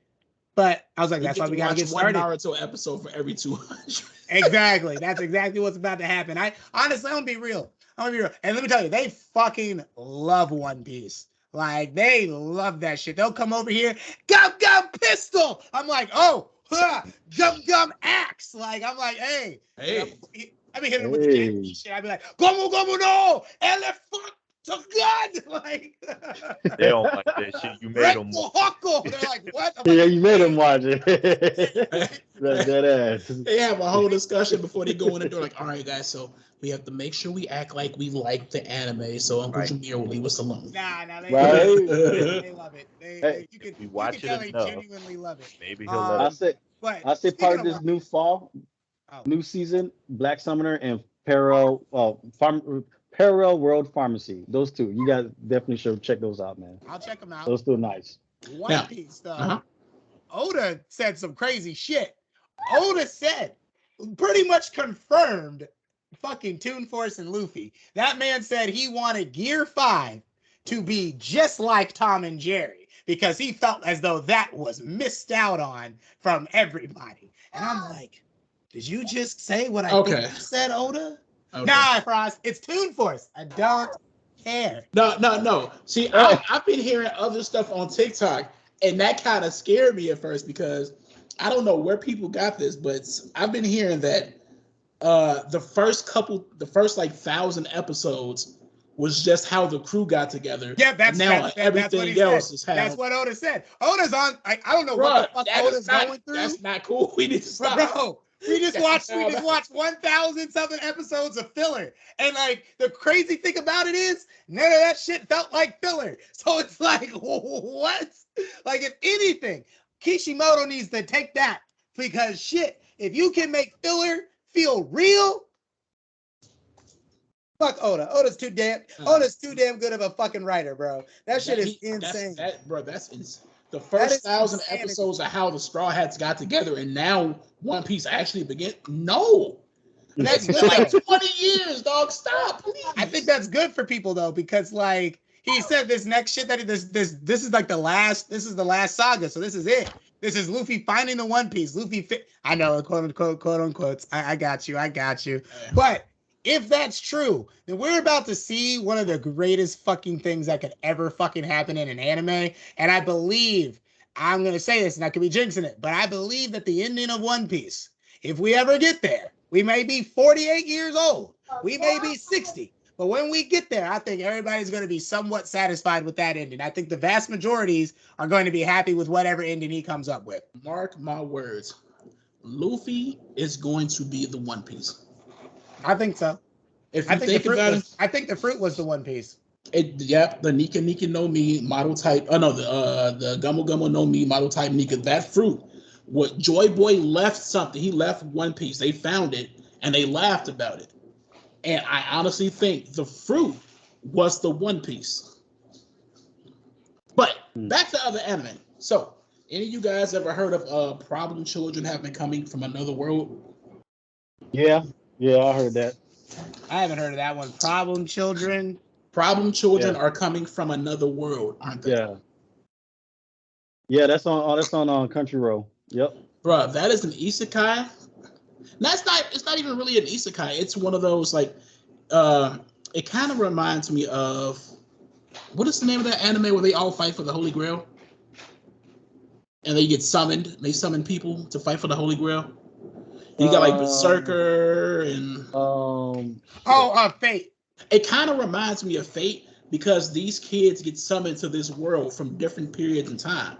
But I was like, that's why we gotta get started. One Naruto episode for every 200. Exactly. That's exactly what's about to happen. I'm gonna be real. And let me tell you, they fucking love One Piece. Like, they love that shit. They'll come over here, gum gum pistol. I'm like, gum gum axe. Like, I'm like, hey. I be hitting them with the Japanese shit. I'd be like, gomu gomu no, elephant. So good, like they don't like that shit. You made them watch. They're like, what? You made them watch it. that ass. They have a whole discussion before they go in the door. Like, all right, guys, so we have to make sure we act like we like the anime, so Uncle Jameer will leave us alone. Nah, they love it. You can tell they genuinely love it. Maybe he'll let us. I say part of this new fall, new season, Black Summoner and Parallel World Pharmacy. Those two. You guys definitely should check those out, man. I'll check them out. Those two are nice. One Piece, though. Oda said some crazy shit. Oda said, pretty much confirmed, fucking Toon Force and Luffy. That man said he wanted Gear 5 to be just like Tom and Jerry because he felt as though that was missed out on from everybody. And I'm like, did you just say what I think you said, Oda? Okay. Nah, Frost, it's Toon Force. I don't care. No. See, I've been hearing other stuff on TikTok, and that kind of scared me at first because I don't know where people got this, but I've been hearing that the first 1,000 episodes was just how the crew got together. Yeah, everything else is how. That's what Oda said. Oda's on. I don't know what the fuck Oda's going through. That's not cool. We need to stop. Bro. We just watched 1,000 something episodes of filler. And like the crazy thing about it is none of that shit felt like filler. So it's like, what? Like, if anything, Kishimoto needs to take that because shit, if you can make filler feel real, Fuck Oda. Oda's too damn good of a fucking writer, bro. That shit is insane. That's insane. The first 1,000 episodes of how the Straw Hats got together, and now One Piece actually began. No, that's been like 20 years, dog. Stop, please. I think that's good for people though, because like he said, this next shit that this is like the last. This is the last saga, so this is it. This is Luffy finding the One Piece. I know, quote unquote. I got you. But if that's true, then we're about to see one of the greatest fucking things that could ever fucking happen in an anime. And I believe, I'm going to say this, and I could be jinxing it, but I believe that the ending of One Piece, if we ever get there, we may be 48 years old. We may be 60. But when we get there, I think everybody's going to be somewhat satisfied with that ending. I think the vast majorities are going to be happy with whatever ending he comes up with. Mark my words. Luffy is going to be the One Piece. I think so. If you think about it, I think the fruit was the One Piece. The Nika no Mi model type. Oh no, the Gummo Gummo no Mi model type Nika. That fruit. What Joy Boy left something. He left One Piece. They found it and they laughed about it. And I honestly think the fruit was the One Piece. But back to other anime. So, any of you guys ever heard of problem children have been coming from another world? Yeah, I heard that. I haven't heard of that one. Problem children Are coming from another world, aren't they? Yeah, that's on Crunchyroll. Yep. Bruh, that is an isekai. It's not even really an isekai. It's one of those like it kind of reminds me of what is the name of that anime where they all fight for the Holy Grail? And they get summoned. They summon people to fight for the Holy Grail. You got like Berserker and Fate. It kind of reminds me of Fate because these kids get summoned to this world from different periods in time.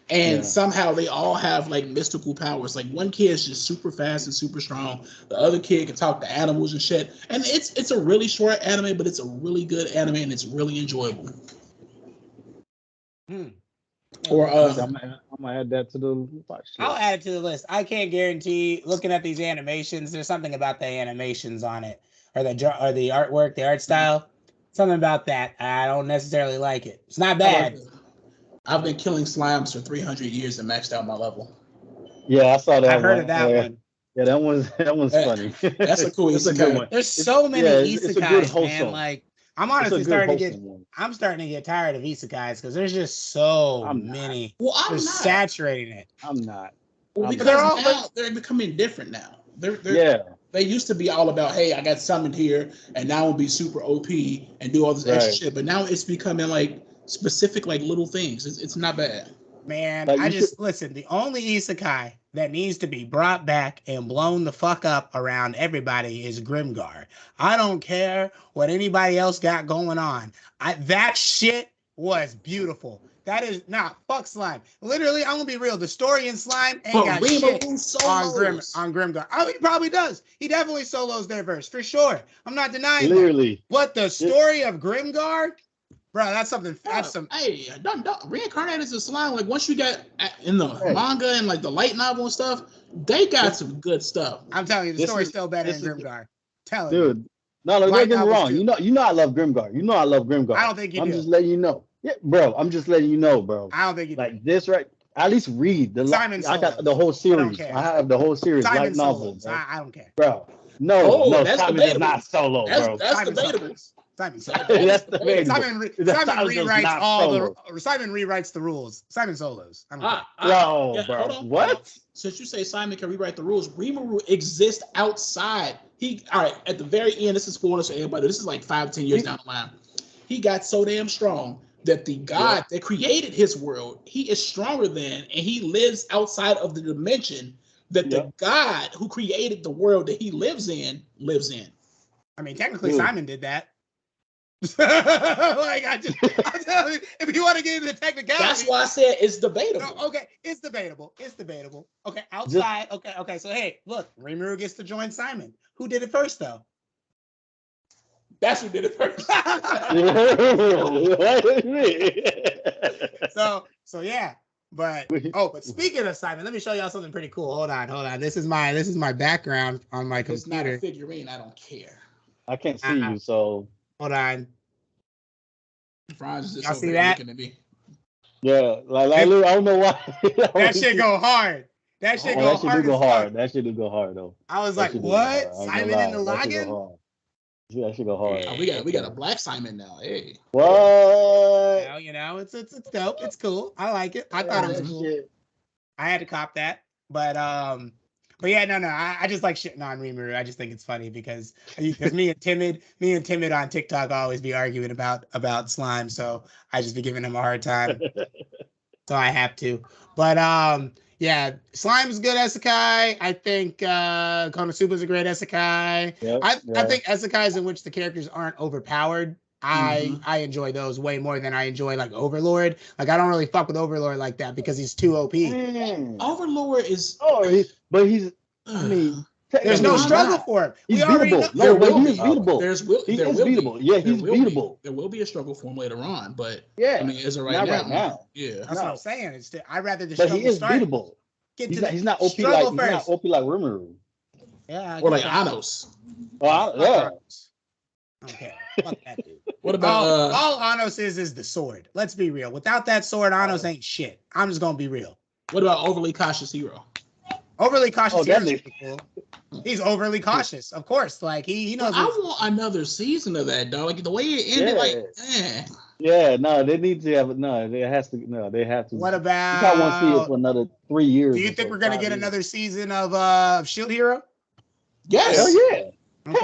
And somehow they all have like mystical powers. Like one kid is just super fast and super strong. The other kid can talk to animals and shit. And it's a really short anime, but it's a really good anime and it's really enjoyable. Or I'm gonna add that to the watch. I'll add it to the list. I can't guarantee. Looking at these animations, there's something about the animations on it, or the artwork, the art style. Something about that I don't necessarily like it. It's not bad. I've been killing slimes for 300 years and maxed out my level. Yeah, I saw that. I've heard of that one. Yeah, that one's funny. That's a cool isekai. There's so many isekais, man. Like I'm honestly starting to get tired of isekais because there's just so many. Well, I'm not saturating it. I'm not. Well, because they're becoming different now. They used to be all about, hey, I got summoned here, and now I'll be super OP and do all this extra shit. But now it's becoming like specific, like little things. It's not bad. Man, listen. The only isekai that needs to be brought back and blown the fuck up around everybody is Grimgar. I don't care what anybody else got going on. That shit was beautiful. That is fuck slime. Literally, I'm gonna be real. The story in slime ain't got shit on Grimgar. Oh, he probably does. He definitely solos their verse for sure. I'm not denying that. But the story of Grimgar, bro, that's something. That's some. Hey, don't reincarnate as a slime. Like once you got in the manga and like the light novel and stuff, they got some good stuff. I'm telling you, the story's still better than Grimgar. Tell you, dude. No, don't get me wrong. You know, I love Grimgar. You know, I love Grimgar. I don't think you do. I'm just letting you know. Yeah, bro. I'm just letting you know, bro. I don't think you do. Like this, right? At least read the. I got the whole series. I have the whole series. Light novels. I don't care, bro. No, Simon is not solo, bro. That's debatable. That's debatable. Simon rewrites the rules. Simon solos. Bro. What? Since you say Simon can rewrite the rules, Rimuru exists outside. At the very end, this is spoilers for everybody. This is like 5-10 years down the line. He got so damn strong that the God that created his world, he is stronger than, and he lives outside of the dimension that the God who created the world that he lives in. I mean, technically, Simon did that. I'm telling you, if you want to get into the technicality, that's why I said it's debatable. No, okay, it's debatable. Okay, outside. Okay. So hey, look, Rimuru gets to join Simon. Who did it first, though? That's who did it first. So yeah. But speaking of Simon, let me show y'all something pretty cool. Hold on. This is my background on my computer. It's not a figurine. I don't care. I can't see you, so hold on. Franz is y'all see that? Looking at me. Yeah, like I don't know why. That shit go hard. That shit go hard. That shit do go hard though. I was like, what? Simon in the login? That should go hard. Oh, we got a black Simon now. Hey. What? Now, you know, it's dope. It's cool. I like it. I thought it was cool. Shit. I had to cop that. But yeah, no. I just like shitting on Rimuru. I just think it's funny because me and Timid on TikTok always be arguing about slime. So I just be giving him a hard time. So I have to. But yeah, Slime's a good isekai. I think Konosuba's a great isekai. Yep, I think isekais in which the characters aren't overpowered. I enjoy those way more than I enjoy like Overlord. Like I don't really fuck with Overlord like that because he's too OP. Overlord is I mean, there's no struggle for him. He's beatable. There will be. He's beatable. Yeah, he's beatable. There will be a struggle for him later on, but yeah, I mean, as of right now, yeah, that's what I'm saying. I'd rather the struggle. But he is beatable. He's not OP like Rimuru. Yeah, or like Anos. Yeah. Okay, fuck that dude. What about all Anos is the sword? Let's be real. Without that sword, Anos ain't shit. I'm just gonna be real. What about overly cautious hero? Overly cautious hero. Cool. He's overly cautious, of course. Like he knows. I want another season of that, dog. Like the way it ended, Yeah, no, they need to have they have to. What about? I want to see it for another 3 years. Do you think we're gonna get another season of Shield Hero? Yes. Hell yeah. Okay.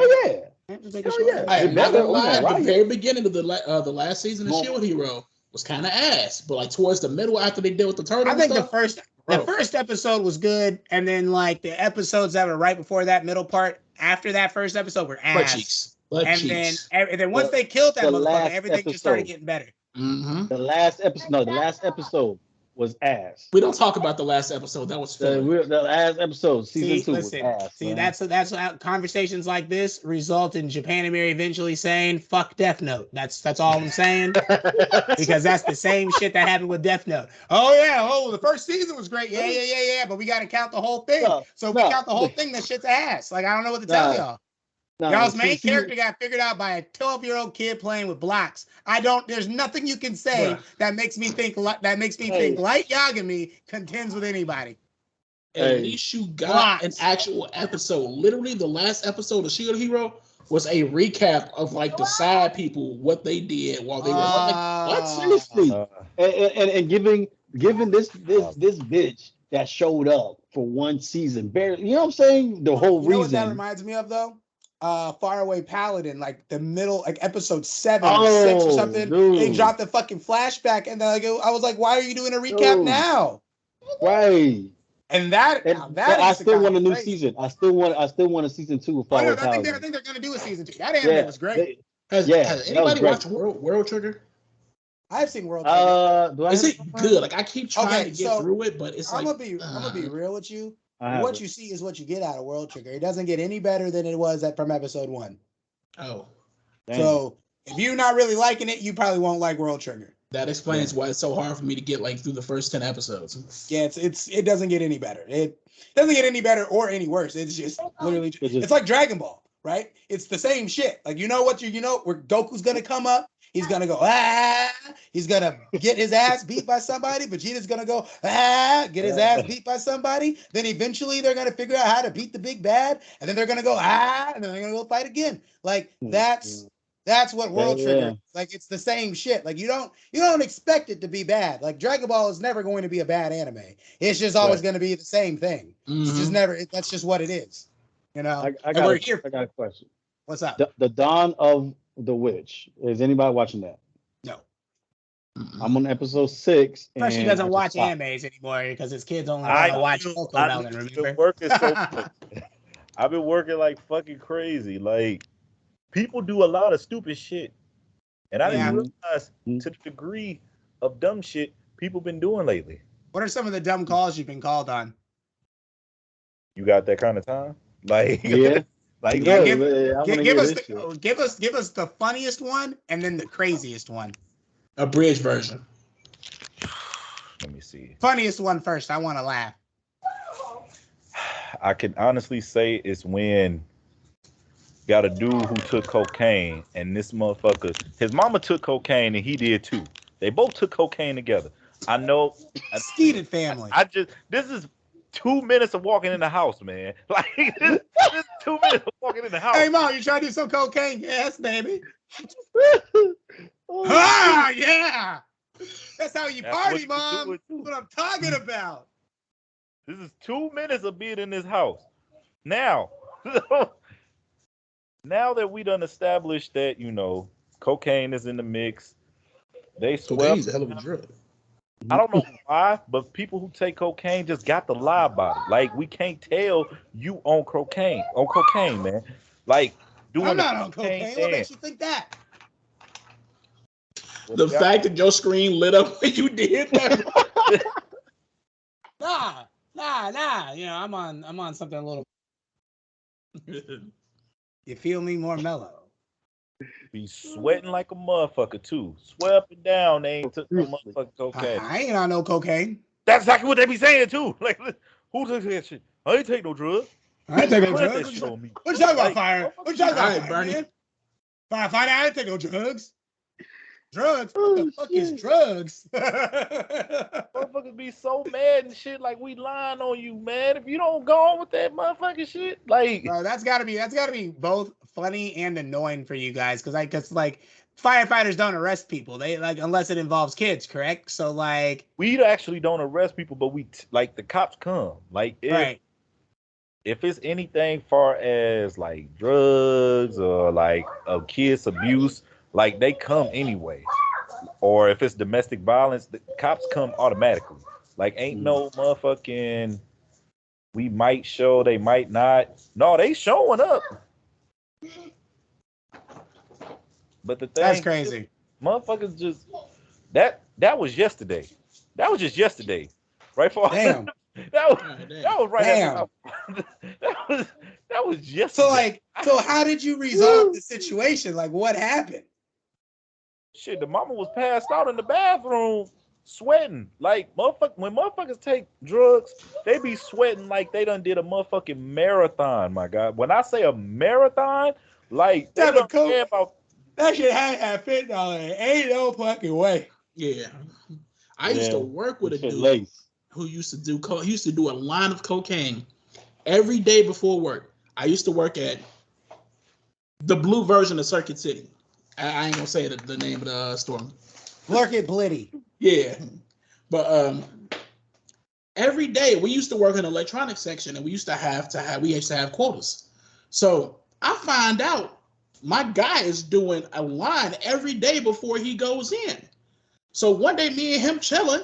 Hell yeah. I am not gonna lie. At the very beginning of the last season of Shield Hero was kind of ass, but like towards the middle after they dealt with the turtle, I think the first episode was good, and then like the episodes that were right before that middle part after that first episode were ass. And then once they killed that motherfucker, everything just started getting better. Mm-hmm. The last episode was ass. We don't talk about the last episode. That was the last episode, season 2 was ass. See, that's how conversations like this result in Japanimary eventually saying "fuck Death Note." That's all I'm saying, because that's the same shit that happened with Death Note. The first season was great, yeah, but we got to count the whole thing. We count the whole thing. That shit's ass. Like I don't know what to tell y'all. Y'all's main character got figured out by a 12-year-old kid playing with blocks. There's nothing you can say that makes me think Light Yagami contends with anybody. At least you got an actual episode. Literally, the last episode of Shield Hero was a recap of like the side people, what they did while they were what? Seriously? And giving this bitch that showed up for one season, barely, you know what I'm saying? The whole reason. Know what that reminds me of though? Faraway Paladin, like the middle, like episode 7, 6 or something. Dude. They dropped the fucking flashback, and I was like, "Why are you doing a recap now?" Right. And that I still want a new season. I still want a season 2 of Faraway Paladin. I think they're gonna do a season 2. That anime was great. Has anybody watched World Trigger? I've seen World Trigger. Is it good? Like I keep trying to get through it, but it's I'm like gonna be real with you. What you see is what you get out of World Trigger. It doesn't get any better than it was from episode 1. Oh. Dang. So if you're not really liking it, you probably won't like World Trigger. That explains why it's so hard for me to get like through the first 10 episodes. Yeah, it doesn't get any better. It doesn't get any better or any worse. It's just literally it's like Dragon Ball, right? It's the same shit. Like where Goku's gonna come up. He's gonna go, he's gonna get his ass beat by somebody. Vegeta's gonna go, get his ass beat by somebody. Then eventually they're gonna figure out how to beat the big bad, and then they're gonna go, and then they're gonna go fight again. Like that's what World Trigger. Like it's the same shit. Like you don't expect it to be bad. Like Dragon Ball is never going to be a bad anime. It's just always going to be the same thing. Mm-hmm. It's just never. That's just what it is. You know. I got a question. What's up? The Dawn of the Witch. Is anybody watching that? No. I'm on episode 6. Plus, she doesn't watch animes anymore because his kids only want to watch Cocomelon. Remember? I've been working like fucking crazy. Like people do a lot of stupid shit, and I didn't realize to the degree of dumb shit people been doing lately. What are some of the dumb calls you've been called on? You got that kind of time? Like Like, give us the funniest one and then the craziest one. A bridge version. Let me see. Funniest one first. I want to laugh. I can honestly say it's when got a dude who took cocaine, and this motherfucker, his mama took cocaine, and he did too. They both took cocaine together. I know. Skeeted family. This is 2 minutes of walking in the house, man. Like this is 2 minutes of walking in the house. Hey, Mom, you trying to do some cocaine? Yes, baby. Oh, Ah, yeah. That's how you That's party, what you Mom. do it too. That's what I'm talking about. This is 2 minutes of being in this house. Now, now that we done established that, cocaine is in the mix, they swear. Cocaine's a hell of a drug. I don't know why, but people who take cocaine just got to lie about it. Like, we can't tell you on cocaine, man. Like, doing I'm not on cocaine. What makes you think that? The fact that your screen lit up when you did that. Nah. I'm on something a little. You feel me? More mellow. Be sweating like a motherfucker too. Sweat up and down. They ain't took no motherfucking cocaine. I ain't on no cocaine. That's exactly what they be saying too. Like, who took that shit? I ain't take no drugs. I ain't take no Plant drugs. that shit on me. What you talking about, Like, Fire? What you talking about, Alright, Fire, Bernie. man? Fire, I didn't take no drugs. Drugs? What the fuck is drugs? Motherfuckers be so mad and shit. Like, we lying on you, man. If you don't go on with that motherfucking shit, like, Bro, that's gotta be both funny and annoying for you guys, because like firefighters don't arrest people. They like unless it involves kids, correct? So like we actually don't arrest people, but like the cops come. Like, right. if it's anything far as like drugs or like kids abuse, like they come anyway. Or if it's domestic violence, the cops come automatically. Like, ain't no motherfucking, we might show, they might not. No, they showing up. But the thing, That's crazy. motherfuckers just, that was yesterday. That was just yesterday. Right for Damn. that was right Damn. after that was yesterday. So how did you resolve the situation? Like, what happened? Shit, the mama was passed out in the bathroom, sweating. Like, when motherfuckers take drugs, they be sweating like they done did a motherfucking marathon, my God. When I say a marathon, like, they don't care about... That shit had fentanyl in it. Ain't no fucking way. Yeah. I used to work with a dude who used to do a line of cocaine every day before work. I used to work at the blue version of Circuit City. I ain't gonna say the name of the store. Blurkit Blitty. Yeah. But every day we used to work in the electronics section, and we used to have quotas. So I find out my guy is doing a line every day before he goes in. So one day, me and him chilling,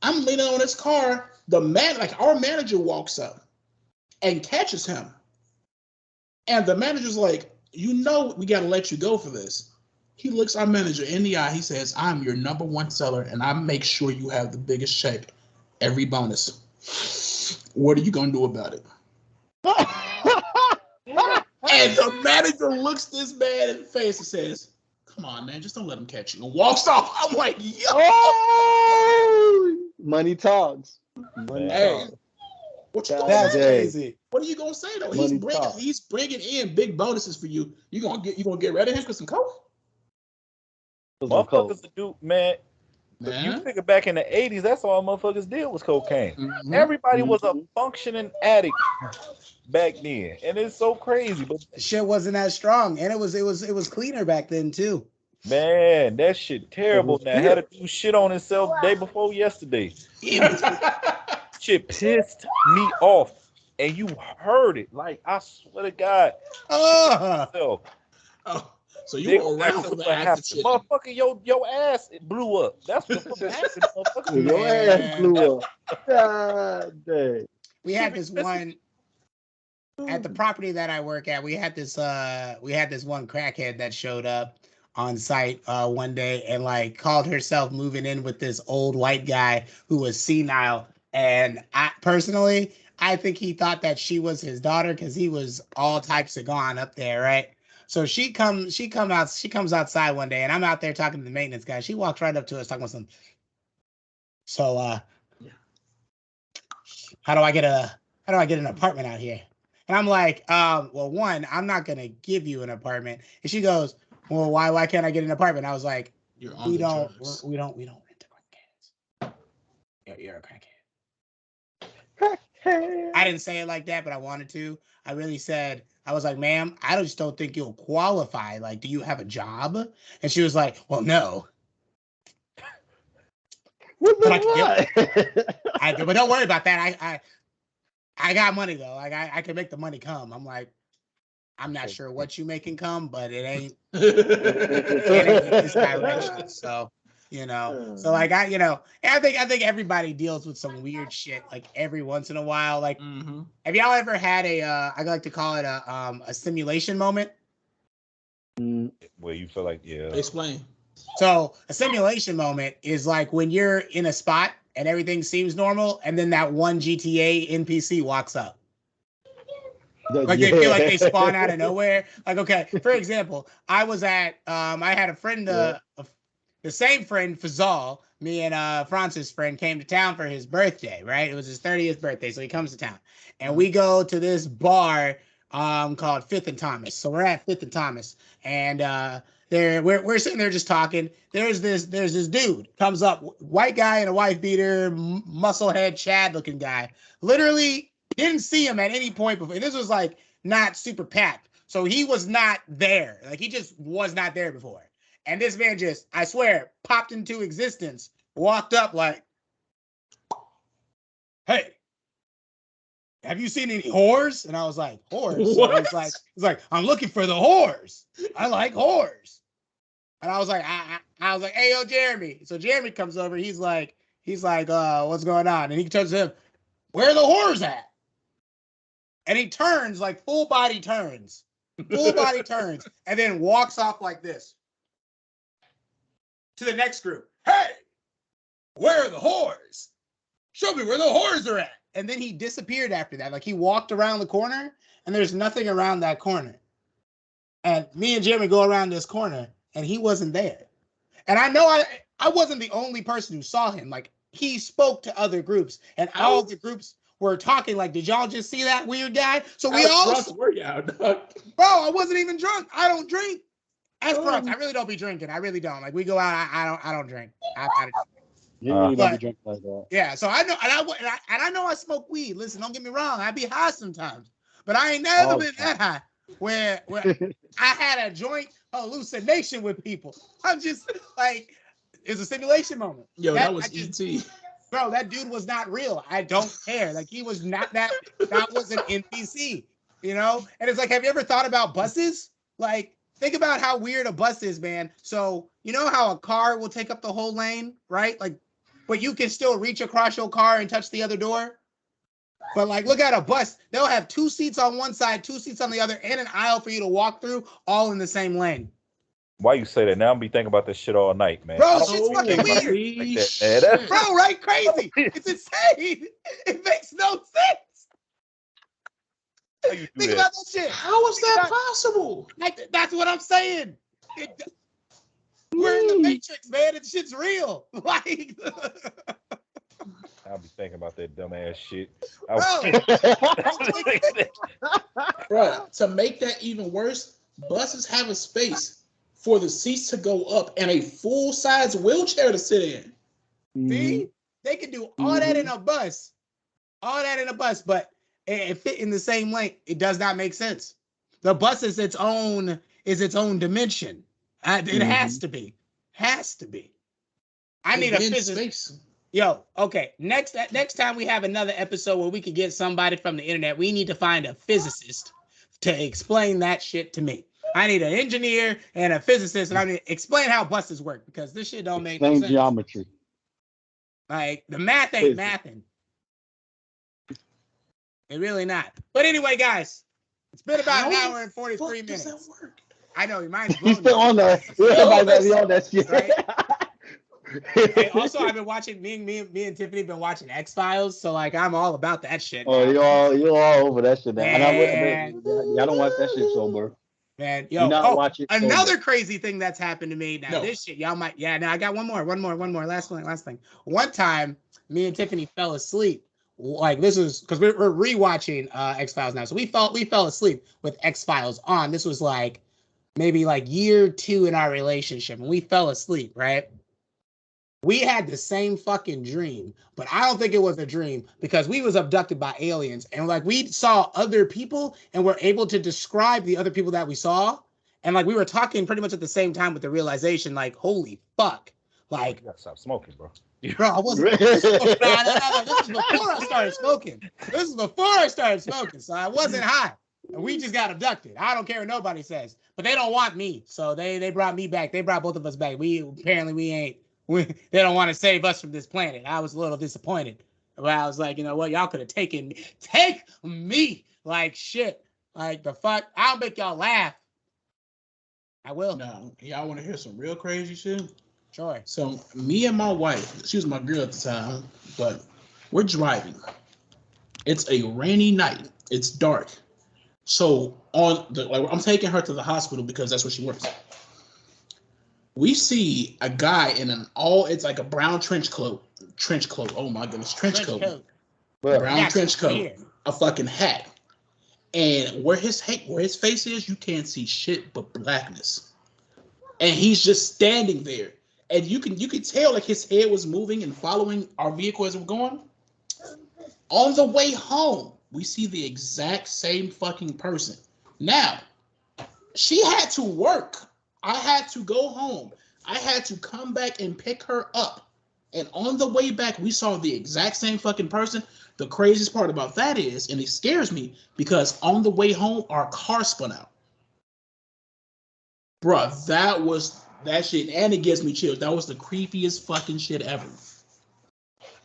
I'm leaning on his car. Our manager walks up and catches him. And the manager's like, we got to let you go for this. He looks our manager in the eye. He says, I'm your number one seller, and I make sure you have the biggest check every bonus. What are you going to do about it? And the manager looks this man in the face and says, come on, man, just don't let him catch you. And walks off. I'm like, yo. Oh, money talks. That's crazy. What are you gonna say though? He's bringing in big bonuses for you. You gonna get rid of him for some coke? Motherfuckers to do, man. You figure back in the 80s, that's all motherfuckers did was cocaine. Mm-hmm. Everybody was a functioning addict back then, and it's so crazy. But shit wasn't that strong, and it was cleaner back then too. Man, that shit terrible. Now, had to do shit on himself day before yesterday. Shit pissed me off, and you heard it. Like, I swear to God. So you were around for the active shit. Motherfucker, your ass blew up. That's what happened, motherfucker. Your ass blew up. God dang. We had this one at the property that I work at. We had this one crackhead that showed up on site one day and like called herself moving in with this old white guy who was senile. And I personally think he thought that she was his daughter because he was all types of gone up there, right? So she comes outside one day, and I'm out there talking to the maintenance guy. She walks right up to us talking about something. So how do I get an apartment out here? And I'm like, well, one, I'm not gonna give you an apartment. And she goes, well, why can't I get an apartment? I was like, we don't rent to crackheads. You're a crackhead. I didn't say it like that, but I wanted to. I really said, I was like, ma'am, I just don't think you'll qualify. Like, do you have a job? And she was like, well, no. But don't worry about that. I got money though. Like I can make the money come. I'm like, I'm not sure what you making come, but it ain't in this direction. So, so like I think everybody deals with some weird shit like every once in a while. Like, have y'all ever had I like to call it a simulation moment? Where you feel like, yeah. Explain. So a simulation moment is like when you're in a spot and everything seems normal, and then that one GTA NPC walks up. Like they feel like they spawn out of nowhere. Like, okay, for example, I was at I had a friend, the same friend, Fazal, me and Francis' friend came to town for his birthday, right? It was his 30th birthday, so he comes to town. And we go to this bar called Fifth and Thomas. So we're at Fifth and Thomas, and we're sitting there just talking. There's this dude comes up, white guy in a wife beater, musclehead Chad looking guy. Literally didn't see him at any point before. And this was like not super packed, so he was not there. Like he just was not there before. And this man just, I swear, popped into existence, walked up like, "Hey, have you seen any whores?" And I was like, "Whores?" So he's like, "I'm looking for the whores. I like whores." And I was like, I was like, "Hey, yo, Jeremy." So Jeremy comes over. He's like, "What's going on?" And he turns to him, "Where are the whores at?" And he turns, like full body turns, and then walks off like this to the next group. "Hey, where are the whores? Show me where the whores are at." And then he disappeared after that. Like he walked around the corner and there's nothing around that corner. And me and Jeremy go around this corner and he wasn't there. And I know I wasn't the only person who saw him. Like he spoke to other groups and all the groups were talking like, "Did y'all just see that weird guy?" So we all were y'all, dog? Bro, I wasn't even drunk. I don't drink. As Brooks, I really don't be drinking. I really don't. Like we go out, I don't drink. You really don't be drinking like that. Yeah, so I know, and I know I smoke weed. Listen, don't get me wrong. I be high sometimes, but I ain't never been that high where I had a joint hallucination with people. I'm just like, it's a simulation moment. Yo, that was E.T. Bro, that dude was not real. I don't care. Like he was not that was an NPC, And it's like, have you ever thought about buses? Like, think about how weird a bus is, man. So you know how a car will take up the whole lane, right? Like, but you can still reach across your car and touch the other door. But like, look at a bus. They'll have 2 seats on one side, 2 seats on the other, and an aisle for you to walk through, all in the same lane. Why you say that? Now I'm be thinking about this shit all night, man. Bro, shit's fucking weird. Like bro, right? Crazy. It's insane. It makes no sense. How you Think about that shit. How is that possible? Like, that's what I'm saying. We're in the Matrix, man. This shit's real. Like, I'll be thinking about that dumbass shit. Bro, to make that even worse, buses have a space for the seats to go up and a full-size wheelchair to sit in. See? They can do all that in a bus. All that in a bus, but it fit in the same lane. It does not make sense. The bus is its own dimension. It has to be. Has to be. I need a physicist. Yo, okay. Next time we have another episode where we could get somebody from the internet, we need to find a physicist to explain that shit to me. I need an engineer and a physicist, and I need to explain how buses work because this shit don't make no sense. Geometry. Like the math ain't mathing. It really not. But anyway, guys, it's been about an hour and 43 minutes. Does that work? I know your mind's blown. He's still on that. Everybody's on that shit. Right? Hey, also, I've been watching. Me and Tiffany been watching X-Files, so like I'm all about that shit. Oh, you're all over that shit now. And I don't watch that shit sober. Man, yo, another crazy thing that's happened to me. Now this shit, y'all might, now I got one more. Last thing. One time, me and Tiffany fell asleep like this is because we're rewatching X-Files now. So we fell asleep with X-Files on. This was like maybe like year 2 in our relationship, and we fell asleep, right? We had the same fucking dream, but I don't think it was a dream because we was abducted by aliens, and like we saw other people and were able to describe the other people that we saw, and like we were talking pretty much at the same time with the realization, like, holy fuck, like, you gotta stop smoking, bro. Bro, I wasn't. This is before I started smoking. This is before I started smoking, so I wasn't high. And we just got abducted. I don't care what nobody says, but they don't want me, so they brought me back. They brought both of us back. They don't want to save us from this planet. I was a little disappointed, but I was like, you know what, y'all could have take me like shit, like the fuck. I'll make y'all laugh. I will. No, y'all want to hear some real crazy shit? Sure. So me and my wife, she was my girl at the time, but we're driving. It's a rainy night. It's dark. So I'm taking her to the hospital because that's where she works. We see a guy in it's like a brown trench coat. Oh my goodness, trench coat. Brown trench coat, a fucking hat. And where his face is, you can't see shit but blackness. And he's just standing there. And you can tell like his head was moving and following our vehicle as we're going. On the way home, we see the exact same fucking person. Now, she had to work. I had to go home. I had to come back and pick her up. And on the way back, we saw the exact same fucking person. The craziest part about that is, and it scares me, because on the way home, our car spun out. Bruh, that shit, and it gives me chills. That was the creepiest fucking shit ever.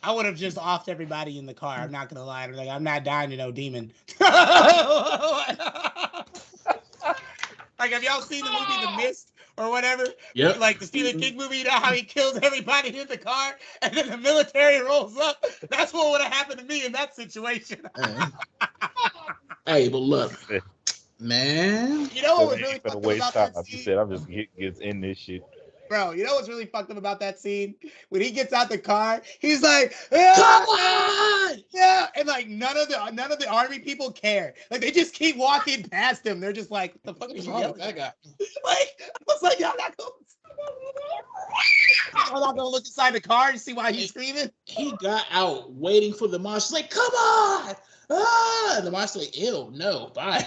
I would have just offed everybody in the car. I'm not gonna lie. Like, I'm not dying to no demon. Like, have y'all seen the movie The Mist or whatever? Yep. Like the Stephen King movie, you know how he kills everybody in the car and then the military rolls up? That's what would have happened to me in that situation. Hey, but look, man. You know what was really fucked up about that scene? You said I'm just gets in this shit. Bro, you know what's really fucked up about that scene? When he gets out the car, he's like, yeah, come on! Yeah, and like none of the army people care. Like they just keep walking past him. They're just like, what the fuck is wrong with that guy? Like, I was like, y'all not gonna look inside the car and see why he's screaming? He got out waiting for the monster. Like, come on! Ah! And the monster like, ew, no, bye.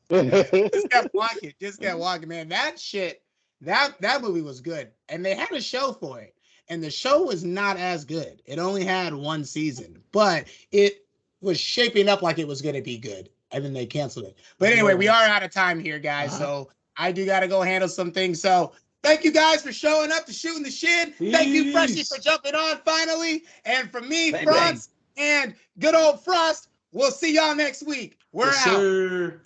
Just kept walking, man. That shit. That movie was good, and they had a show for it, and the show was not as good. It only had 1 season, but it was shaping up like it was going to be good, and then they canceled it. But anyway, we are out of time here, guys, so I do got to go handle some things. So thank you guys for showing up to Shooting the Shit. Thank you, Freshie, for jumping on finally, and from me, Franz, and good old Frost. We'll see y'all next week. We're out. Sir.